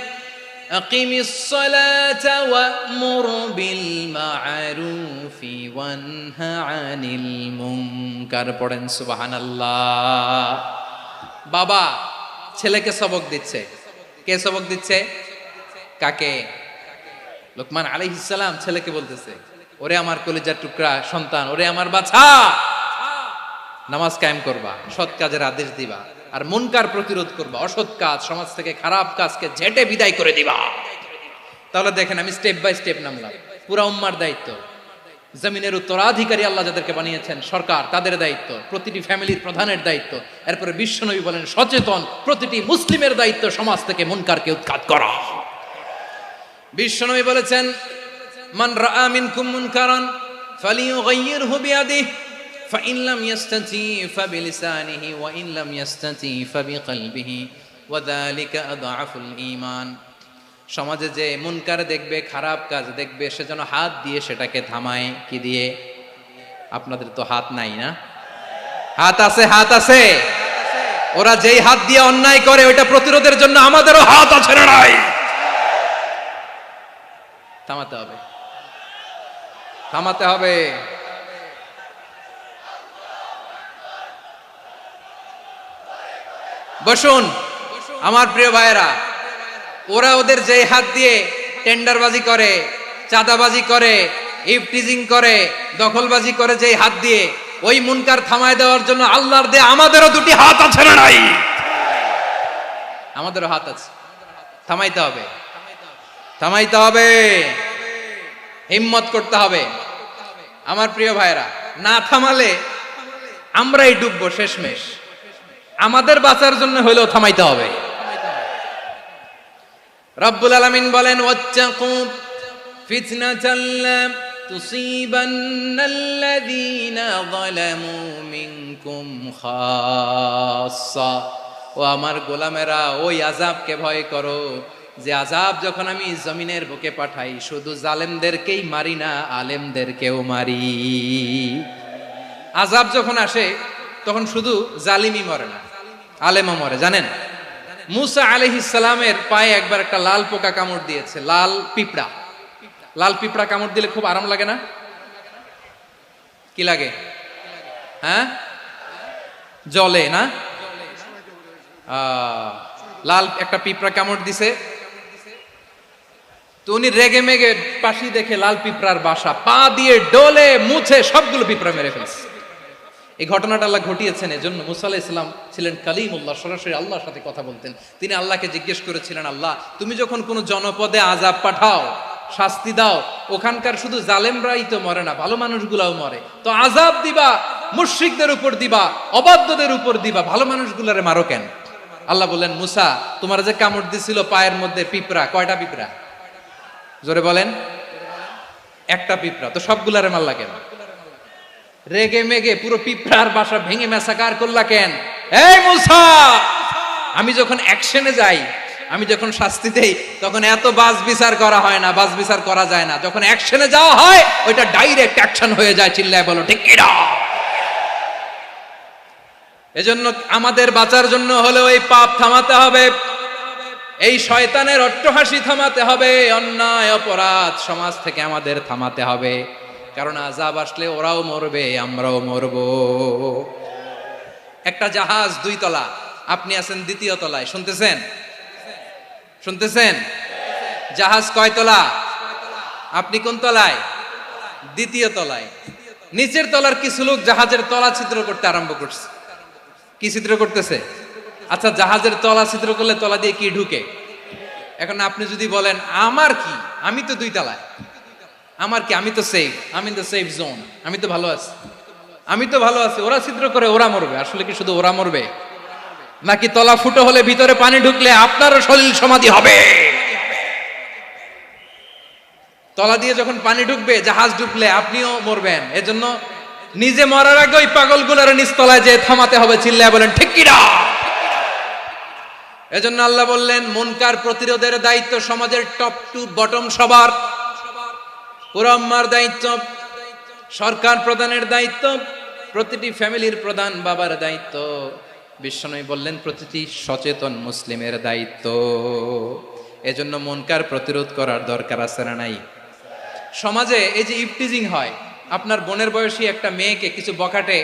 আকিমিস সালাতা ওয়া'মুর বিল মা'রুফি ওয়ানহা আনিল মুনকার। পড়েন সুবহানাল্লাহ। বাবা ছেলেকে সবক দিচ্ছে। কে সবক দিচ্ছে? কাকে? লোকমান আলাইহিস সালাম ছেলেকে বলতেছে, ওরে আমার কলিজার টুকরা সন্তান, ওরে আমার বাছা, নামাজ কায়েম করবা, সৎ কাজের আদেশ দিবা, আর মুনকার প্রতিরোধ করবা, অসৎ কাজ, সমাজ থেকে খারাপ কাজকে ঝেঁটে বিদায় করে দিবা। তাহলে দেখেন আমি স্টেপ বাই স্টেপ নামলাম। পুরা উম্মার দায়িত্ব, জমিনের উত্তরাধিকারী আল্লাহ যাদেরকে বানিয়েছেন সরকার, তাদের দায়িত্ব, প্রতিটি ফ্যামিলির প্রধানের দায়িত্ব। এরপরে বিশ্বনবী বলেন সচেতন প্রতিটি মুসলিমের দায়িত্ব সমাজ থেকে মুনকারকে উৎখাত করা। বিশ্বনবী বলেছেন মান রাআ মিনকুম মুনকারান ফালিয়ুগাইয়িরহু বিয়াদিহি فإن لم يستطع فبلسانه وإن لم يستطع فبقلبه وذلك أضعف الإيمان। সমাজে যে মুনকার দেখবে, খারাপ কাজ দেখবে, সে যেন হাত দিয়ে সেটাকে থামায়। কি দিয়ে? আপনাদের তো হাত নাই না? হাত আছে, হাত আছে। ওরা যেই হাত দিয়ে অন্যায় করে ওইটা প্রতিরোধের জন্য আমাদেরও হাত আছে না নাই? থামাতে হবে, থামাতে হবে। বসুন আমার প্রিয় ভাইয়েরা, ওরা ওদের যে হাত দিয়ে টেন্ডারবাজি করে, চাঁদাবাজি করে, ইফটিজিং করে, দখলবাজি করে, যে হাত দিয়ে, ওই মুনকার থামায় দেওয়ার জন্য আল্লাহর দেয়া আমাদেরও 2টি হাত আছে না নাই? আমাদেরও হাত আছে। থামাইতে হবে, থামাইতে হবে, হিম্মত করতে হবে। আমার প্রিয় ভাইয়েরা, না থামালে আমরাই ডুববো শেষমেশ। আমাদের বাঁচার জন্য হইলেও থামাইতে হবে। রব্বুল আলামিন বলেন ওয়াত্তাকু ফিতনাতাল লা তুসিবান্নাল্লাযীনা যালামু মিনকুম খাসসা। ও আমার গোলামেরা, ওই আযাবকে ভয় করো যে আযাব যখন আমি জমিনের বুকে পাঠাই শুধু জালেমদেরকেই মারি না, আলেমদেরকেও মারি। আযাব যখন আসে তখন শুধু জালিমই মরে না, আলেমও মরে। জানেন মুসা আলাইহিস সালামের পায়ে একবার একটা লাল পোকা কামড় দিয়েছে, লাল পিঁপড়া। লাল পিঁপড়া কামড় দিলে খুব আরাম লাগে না? কি লাগে? হ্যাঁ, জলে না? লাল একটা পিঁপড়া কামড় দিছে, তো উনি রেগে মেগে পাশি দেখে লাল পিঁপড়ার বাসা, পা দিয়ে ডলে মুছে সবগুলো পিঁপড়া মেরে ফেলছে। এই ঘটনাটা আল্লাহ ঘটিয়েছেন এজন্য মুসা আলাইহিস সালাম ছিলেন কালিমুল্লাহ, সরাসরি আল্লাহর সাথে কথা বলতেন। তিনি আল্লাহকে জিজ্ঞেস করেছিলেন, আল্লাহ তুমি যখন কোনো জনপদে আযাব পাঠাও শাস্তি দাও। ওখানকার শুধু জালেমরাই তো মরে না, ভালো মানুষগুলাও মরে। তো আযাব দিবা মুশরিকদের উপর দিবা, অবাধ্যদের উপর দিবা, ভালো মানুষগুলারে মারো কেন? আল্লাহ বললেন, মুসা তোমার যে কামড় দিছিল পায়ের মধ্যে পিঁপড়া, কয়টা পিঁপড়া? জোরে বলেন। একটা পিঁপড়া, তো সবগুলারে মারলা কেন? রেগে মেগে পুরো পিঁপড়ার বাসা ভেঙে ম্যাসাকার করলা কেন? এই মুসা, আমি যখন অ্যাকশনে যাই, আমি যখন শাস্তি দেই, তখন এত বাস বিচার করা হয় না, বাস বিচার করা যায় না। যখন অ্যাকশনে যাওয়া হয়, ওইটা ডাইরেক্ট অ্যাকশন হয়ে যায়। চিল্লায় বলো ঠিক কি না? এজন্য আমাদের বাঁচার জন্য হলেও এই পাপ থামাতে হবে, এই শয়তানের অট্টহাসি থামাতে হবে, অন্যায় অপরাধ সমাজ থেকে আমাদের থামাতে হবে। কারণ আযাব আসলে ওরাও মরবে, আমরাও মরব। একটা জাহাজ 2 তলা, আপনি আছেন 2য় তলায়, শুনতেছেন? শুনতেছেন? জাহাজ কয় তলা? আপনি কোন তলায়? 2য় তলায়। নিচের তলার কিছু লোক জাহাজের তলা ছিদ্র করতে আরম্ভ করছে। কি ছিদ্র করতেছে? আচ্ছা, জাহাজের তলা ছিদ্র করলে তলা দিয়ে কি ঢুকে? এখন আপনি যদি বলেন আমার কি, আমি তো 2 তলায়, আমার কি, আমি তো সেফ, আমি তো সেফ জোন, আমি তো ভালো আছি, আমি তো ভালো আছি, ওরা ছিদ্র করে ওরা মরবে। আসলে কি শুধু ওরা মরবে, নাকি তলা ফুটো হলে ভিতরে পানি ঢুকলে আপনারও সলিল সমাধি হবে? তলা দিয়ে যখন পানি ঢুকবে, জাহাজ ঢুকলে আপনিও মরবেন। এজন্য নিজে মরার আগে ওই পাগলগুলোর নিচতলায় যে থামাতে হবে। চিল্লায় বলেন ঠিক কি না? এজন্য আল্লাহ বললেন, মুনকার প্রতিরোধের দায়িত্ব সমাজের টপ টু বটম সবার। পুরো আম্মার দায়িত্ব, সরকার প্রধানের দায়িত্ব, প্রতিটি ফ্যামিলির প্রধান বাবার দায়িত্ব। বিশ্বনবী বললেন প্রতিটি সচেতন মুসলিমের দায়িত্ব। এজন্য মুনকার প্রতিরোধ করার দরকার আছে না নাই? সমাজে এই যে ইফটিজিং হয়, আপনার বোনের বয়সী একটা মেয়েকে কিছু বখাটে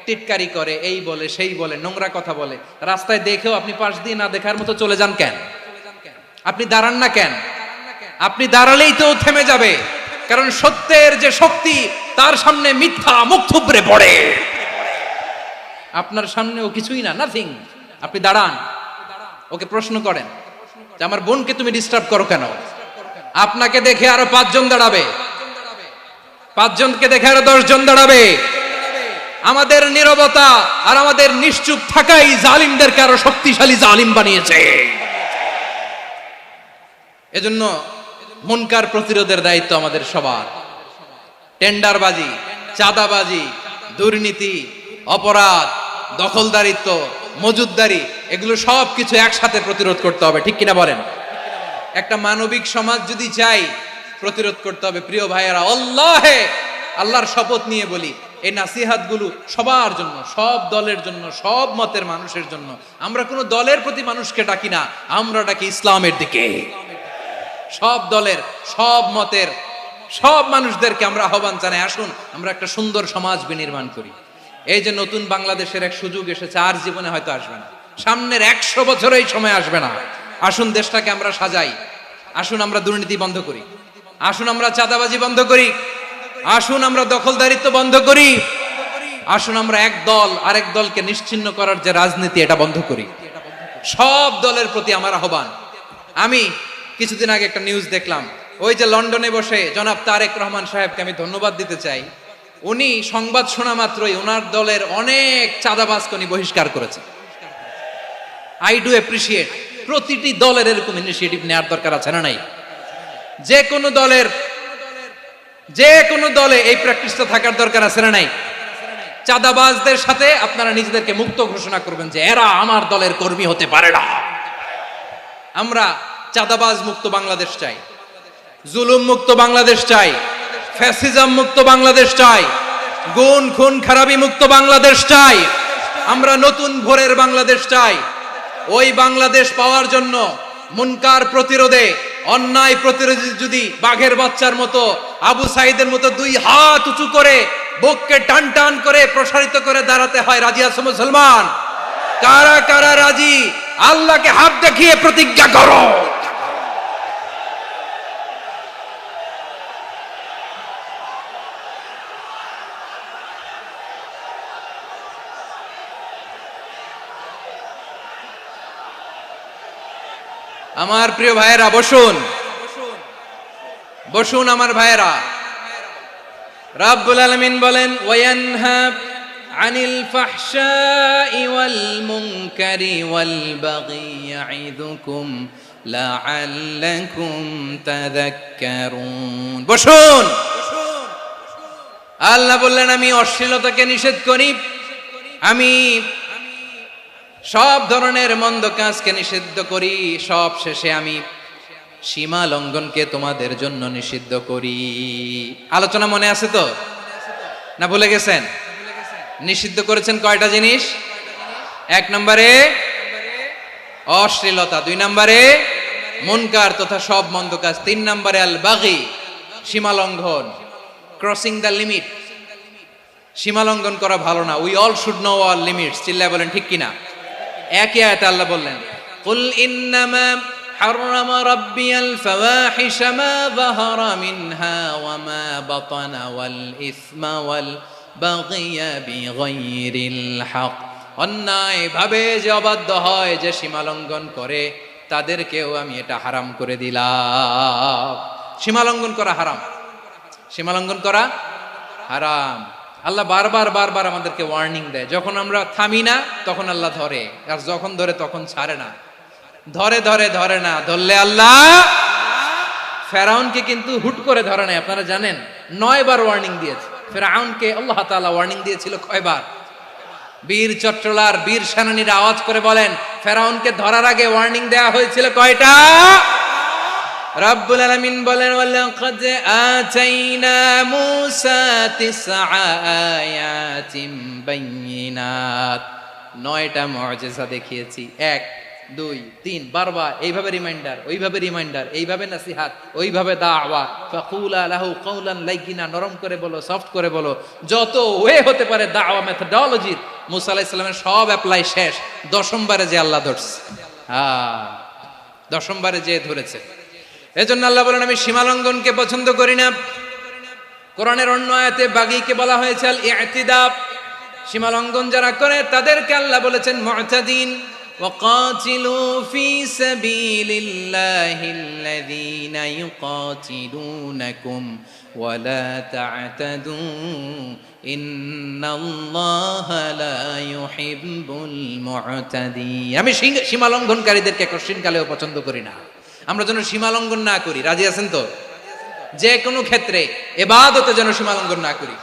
টিটকারি করে, এই বলে সেই বলে, নোংরা কথা বলে, রাস্তায় দেখেও আপনি পাশ দিয়ে না দেখার মতো চলে যান কেন? আপনি দাঁড়ান না কেন? আপনি দাঁড়ালেই তো থেমে যাবে। কারণ সত্যের যে শক্তি, তার সামনে মিথ্যা মুখ থুবড়ে পড়ে। আপনার সামনেও কিছুই না, নাথিং। আপনি দাঁড়ান, ওকে প্রশ্ন করেন যে আমার বোনকে তুমি ডিস্টার্ব করো কেন? আপনাকে দেখে আরো 5 জন দাঁড়াবে, 5 জনকে দেখে আরো 10 জন দাঁড়াবে। আমাদের নীরবতা আর আমাদের নিশ্চুপ থাকাই জালিমদেরকে আরো শক্তিশালী জালিম বানিয়েছে। এজন্য মুনকার প্রতিরোধের দায়িত্ব আমাদের সবার। টেন্ডারবাজি, চাঁদাবাজি, দুর্নীতি, অপরাধ, দখলদারিত্ব, মজুদদারি, এগুলো সব কিছু একসাথে প্রতিরোধ করতে হবে। ঠিক কিনা বলেন? একটা মানবিক সমাজ যদি চাই, প্রতিরোধ করতে হবে। প্রিয় ভাইয়েরা, আল্লাহর শপথ নিয়ে বলি, এই নাসিহাতগুলো সবার জন্য, সব দলের জন্য, সব মতের মানুষের জন্য। আমরা কোনো দলের প্রতি মানুষকে ডাকি না, আমরা ডাকি ইসলামের দিকে। সব দলের, সব মতের, সব মানুষদেরকে আমরা আহ্বান জানাই, আসুন আমরা একটা সুন্দর সমাজ বিনির্মাণ করি। এই যে নতুন বাংলাদেশের এক সুযোগ এসেছে, আর জীবনে হয়তো আসবে না, সামনের 100 বছরে এই সময় আসবে না। আসুন দেশটাকে আমরা সাজাই, আসুন আমরা দুর্নীতি বন্ধ করি, আসুন আমরা চাঁদাবাজি বন্ধ করি, আসুন আমরা দখলদারিত্ব বন্ধ করি, আসুন আমরা এক দল আরেক দলকে নিশ্চিহ্ন করার যে রাজনীতি, এটা বন্ধ করি। সব দলের প্রতি আমার আহ্বান। আমি কিছুদিন আগে একটা নিউজ দেখলাম, ওই যে লন্ডনে বসে জনাব তারেক রহমান সাহেবকে আমি ধন্যবাদ দিতে চাই। উনি সংবাদ শোনা মাত্রই ওনার দলের অনেক চাঁদাবাজকে উনি বহিষ্কার করেছেন। I do appreciate. প্রতিটি দলের এরকম ইনিশিয়েটিভ নেওয়ার দরকার আছে না নাই? যে কোনো দলে এই প্র্যাকটিসটা থাকার দরকার আছে না নাই? চাঁদাবাজদের সাথে আপনারা নিজেদেরকে মুক্ত ঘোষণা করবেন যে এরা আমার দলের কর্মী হতে পারে না। আমরা চাঁদাবাজ মুক্ত বাংলাদেশ চাই, জুলুম মুক্ত বাংলাদেশ চাই, ফ্যাসিজম মুক্ত বাংলাদেশ চাই, গুণ খুন খারাপি মুক্ত বাংলাদেশ চাই। আমরা নতুন ভোরের বাংলাদেশ চাই। ওই বাংলাদেশ পাওয়ার জন্য মুনকার প্রতিরোধে, অন্যায় প্রতিরোধে যদি বাঘের বাচ্চার মতো, আবু সাইদের মতো 2 হাত উঁচু করে, বুককে টান টান করে প্রসারিত করে দাঁড়াতে হয়, রাজি আছো মুসলমান? কারা কারা রাজি? আল্লাহকে হাত দেখিয়ে প্রতিজ্ঞা করো। আমার প্রিয় ভাইয়েরা, বসুন বসুন আমার ভাইয়েরা। রাব্বুল আলামিন বলেন ওয়ায়ানহা আনিল ফাহশাই ওয়াল মুনকারি ওয়াল বাগি ইয়াইদুকুম লাআল্লাকুম তাযাক্কারুন। বসুন। আল্লাহ বললেন আমি অশ্লীলতাকে নিষেধ করি, আমি সব ধরনের মন্দ কাজকে নিষিদ্ধ করি, সব শেষে আমি সীমা লঙ্ঘনকে তোমাদের জন্য নিষিদ্ধ করি। আলোচনা মনে আছে তো, না ভুলে গেছেন? নিষিদ্ধ করেছেন কয়টা জিনিস? 1 নম্বরে অশ্লীলতা, 2 নম্বরে মুনকার তথা সব মন্দ কাজ, 3 নম্বরে আল বাগি সীমা লঙ্ঘন, ক্রসিং দ্য লিমিট। সীমা লঙ্ঘন করা ভালো না। We all should know our limits. চিল্লায় বলেন ঠিক কিনা? একই আয়াতে আল্লাহ বললেন কুল ইন্নামা হাররামা রাব্বিয়াল ফাওয়াহিশা মা যাহারা মিনহা ওয়া মা বাতানা ওয়াল ইসমা ওয়াল বাগিয়া বিগাইরিল হক। অন্যায় ভাবে যে অবাধ্য হয়, যে সীমা লঙ্ঘন করে, তাদেরকেও আমি এটা হারাম করে দিলাম। সীমা লঙ্ঘন করা হারাম, সীমা লঙ্ঘন করা হারাম। আল্লাহ বারবার বারবার আমাদেরকে ওয়ার্নিং দেয়। যখন আমরা থামি না তখন আল্লাহ ধরে, আর যখন ধরে তখন ছাড়ে না। ধরে ধরে ধরে না, ধরলে আল্লাহ ফেরাউনকে কিন্তু হুট করে ধরে নাই। আপনারা জানেন 9 বার ওয়ার্নিং দিয়েছে ফেরাউনকে। আল্লাহ তাআলা ওয়ার্নিং দিয়েছিল কয়বার? বীর চট্টলার বীর সেনানীরা আওয়াজ করে বলেন ফেরাউনকে ধরার আগে ওয়ার্নিং দেয়া হয়েছিল কয়টা? রাব্বুল আলামিন বলেন ওয়ালাকাদ আতাইনা মূসা 9 আয়াতিন বাইয়িনাত। 9টা মুআজিজা দেখিয়েছি। 1 2 3 বারবার এইভাবে রিমাইন্ডার, ওইভাবে রিমাইন্ডার, এইভাবে নসিহত, ওইভাবে দাওয়া। ফাকুলা লাহু কাওলান লাইয়িনা, নরম করে বলো, সফট করে বলো, যত ওয়ে হতে পারে দাওয়া মেথডোলজি। মূসা আলাইহিস সালামের সব অ্যাপ্লাই শেষ। 10ম বারে যে আল্লাহ ধরছে, 10ম বারে যে ধরেছে। এজন্য আল্লাহ বলেন আমি সীমা লঙ্ঘনকে পছন্দ করি না। কোরআনের অন্য আয়াতে বাগীকে বলা হয়েছে আল ইতিদা। সীমা লঙ্ঘন যারা করে তাদেরকে আল্লাহ বলেছেন মুতাদিন। ওয়াকাতিলু ফি সাবিলিল্লাহিল্লাযীনা ইউকাতিলুনাকুম ওয়া লা তা'তাদু ইন্নাল্লাহা লা ইউহিব্বুল মুতাদিন। আমি সীমা লঙ্ঘনকারীদেরকে কঠিনকালেও পছন্দ করি না। আমরা যেন সীমা লঙ্ঘন না করি। রাজি আছেন তো? যে কোনো ক্ষেত্রে ইবাদতে যেন সীমা লঙ্ঘন না করি।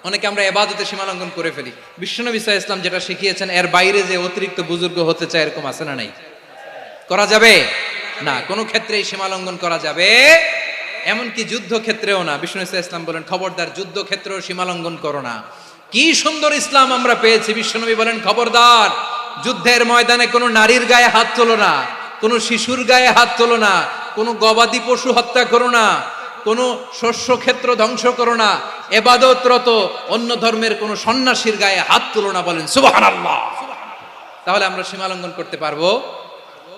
অনেকে আমরা ইবাদতে সীমা লঙ্ঘন করে ফেলি। বিশ্বনবী সাল্লাল্লাহু আলাইহি ওয়াসাল্লাম যেটা শিখিয়েছেন এর বাইরে যে অতিরিক্ত বুজুর্গ হতে চায়, এরকম আছে না নাই? করা যাবে না, কোনো ক্ষেত্রেই সীমা লঙ্ঘন করা যাবে, এমনকি যুদ্ধ ক্ষেত্রেও না। বিশ্বনবী সাল্লাল্লাহু আলাইহি ওয়াসাল্লাম বলেন খবরদার যুদ্ধ ক্ষেত্রেও সীমা লঙ্ঘন করো না। কি সুন্দর ইসলাম আমরা পেয়েছি। বিশ্বনবী বলেন খবরদার যুদ্ধের ময়দানে কোনো নারীর গায়ে হাত তোলো না, কোনো শিশুর গায়ে হাত তোলো না, কোনো গবাদি পশু হত্যা করো না, কোনো শস্য ক্ষেত্র ধ্বংস করো না, ইবাদতরত অন্য ধর্মের কোনো সন্ন্যাসীর গায়ে হাত তোলো না। বলেন সুবহানাল্লাহ। তাহলে আমরা সীমা লঙ্ঘন করতে পারবো?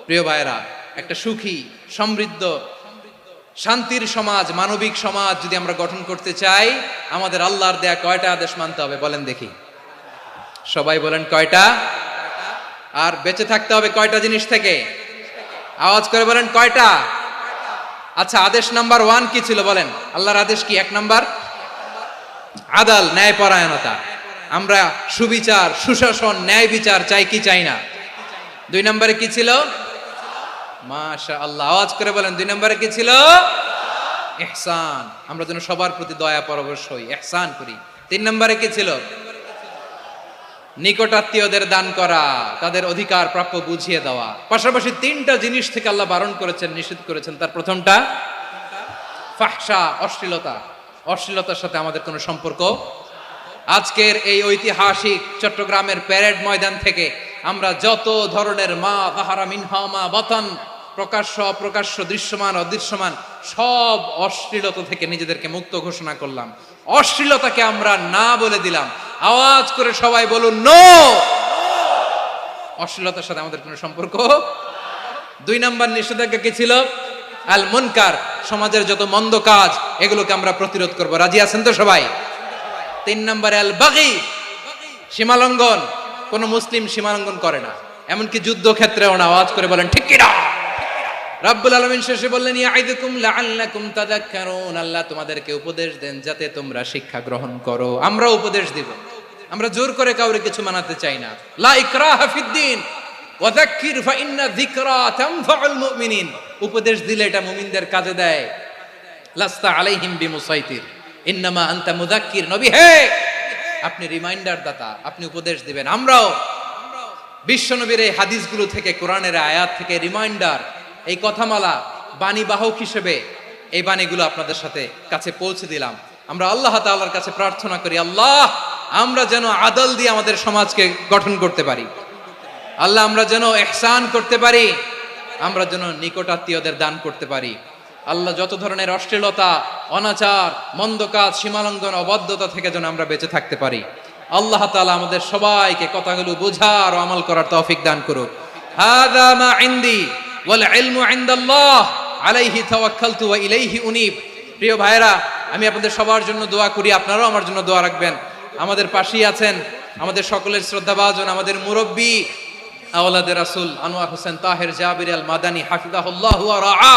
প্রিয় ভাইরা, একটা সুখী, সমৃদ্ধ, শান্তির সমাজ, মানবিক সমাজ যদি আমরা গঠন করতে চাই, আমাদের আল্লাহর দেয়া কয়টা আদেশ মানতে হবে বলেন দেখি? সবাই বলেন কয়টা? আর বেঁচে থাকতে হবে কয়টা জিনিস থেকে? আওয়াজ করে বলেন কয়টা? আচ্ছা, আদেশ নাম্বার 1 কি ছিল বলেন? আল্লাহর আদেশ কি? 1 নাম্বার আদাল, ন্যায়পরায়ণতা। আমরা সুবিচার, সুশাসন, ন্যায় বিচার চাই কি চাই না? 2 নম্বরে কি ছিল? মাশাআল্লাহ, আওয়াজ করে বলেন 2 নম্বরে কি ছিল? ইহসান। আমরা যেন সবার প্রতি দয়া পরবশ হই, ইহসান করি। 3 নম্বরে কি ছিল? নিকটাত্মীয়দের দান করা, তাদের অধিকার প্রাপ্য বুঝিয়ে দেওয়া। পাশাপাশি 3টা জিনিস থেকে আল্লাহ বারণ করেছেন, নিষেধ করেছেন। তার প্রথমটা ফাহশা, অশ্লীলতা। অশ্লীলতার সাথে আমাদের কোনো সম্পর্ক। আজকের এই ঐতিহাসিক চট্টগ্রামের প্যারেড ময়দান থেকে আমরা যত ধরনের মা যাহারা মিনহা মা বাতান, প্রকাশ্য অপ্রকাশ্য, দৃশ্যমান অদৃশ্যমান, সব অশ্লীলতা থেকে নিজেদেরকে মুক্ত ঘোষণা করলাম। অশ্লীলতাকে আমরা না বলে দিলাম। আওয়াজ করে সবাই বলুন নো। অশ্লীলতার সাথে আমাদের কোনো সম্পর্ক। 2 নম্বর নিষেধাজ্ঞা কি ছিল? আল মুনকার, সমাজের যত মন্দ কাজ এগুলোকে আমরা প্রতিরোধ করব। রাজি আছেন তো সবাই? 3 নম্বরে আল বাগী, সীমালঙ্ঘন। কোন মুসলিম সীমালঙ্ঘন করে না, এমনকি যুদ্ধ ক্ষেত্রেও না। আওয়াজ করে বলেন ঠিক কি না? রাব্বুল আলামিন শেষে বললেন ইয়াইদুকুম লাআল্লাকুম তাযাক্কারুন, আল্লাহ তোমাদেরকে উপদেশ দেন যাতে তোমরা শিক্ষা গ্রহণ করো। আমরা উপদেশ দিব, আমরা জোর করে কাউরে কিছু মানাতে চাই না। লা ইকরাহা ফিদ্দিন ওয়া যাক্কির ফা ইন্না যিকরা তানফাউল মুমিনিন, উপদেশ দিলে এটা মুমিনদের কাজে দেয়। লাস্তা আলাইহিম বিমুসাইতির ইন্নামা আনতা মুযাক্কির, নবী হে আপনি রিমাইন্ডার দাতা, আপনি উপদেশ দিবেন। আমরাও বিশ্বনবীর এই হাদিসগুলো থেকে, কোরআনের আয়াত থেকে রিমাইন্ডার, এই কথামালা বাণী বাহক হিসেবে এই বাণীগুলো আপনাদের সাথে কাছে পৌঁছে দিলাম। আমরা আল্লাহ তাআলার কাছে প্রার্থনা করি, আল্লাহ আমরা যেন আদল দিয়ে আমাদের সমাজকে গঠন করতে পারি। আল্লাহ আমরা যেন ইহসান করতে পারি, আমরা যেন নিকটাত্মীয়দের দান করতে পারি। আল্লাহ যত ধরনের অশ্লীলতা, অনাচার, মন্দ কাজ, সীমালঙ্ঘন, অবাধ্যতা থেকে যেন আমরা বেঁচে থাকতে পারি। আল্লাহ তাআলা আমাদের সবাইকে কথাগুলো বোঝার ও আমল করার তৌফিক দান করুক। হাযা মা ইনদি ওয়াল ইলমু ইনদাল্লাহ আলাইহি তাওয়াক্কালতু ওয়া ইলাইহি উনীব। প্রিয় ভাইরা, আমি আপনাদের সবার জন্য দোয়া করি, আপনারাও আমার জন্য দোয়া রাখবেন। আমাদের পাশেই আছেন আমাদের সকলের শ্রদ্ধাভাজন আমাদের মুরব্বী আওলাদে রাসূল আনোয়ার হোসেন তাহের জাবির আল মাদানী হাফিজাহুল্লাহ ওয়া রাআ।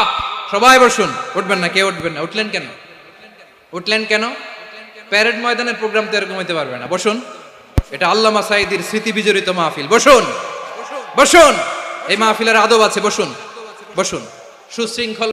সবাই বসুন, উঠবেন না, কেউ উঠবেন না। উঠলেন কেন? উঠলেন কেন? প্যারেড ময়দানের প্রোগ্রাম তো এরকম হইতে পারবে না। বসুন, এটা আল্লামা সাঈদীর স্মৃতি বিজড়িত মাহফিল। বসুন বসুন, এই মাহফিলের আদব আছে। বসুন বসুন, সুশৃঙ্খল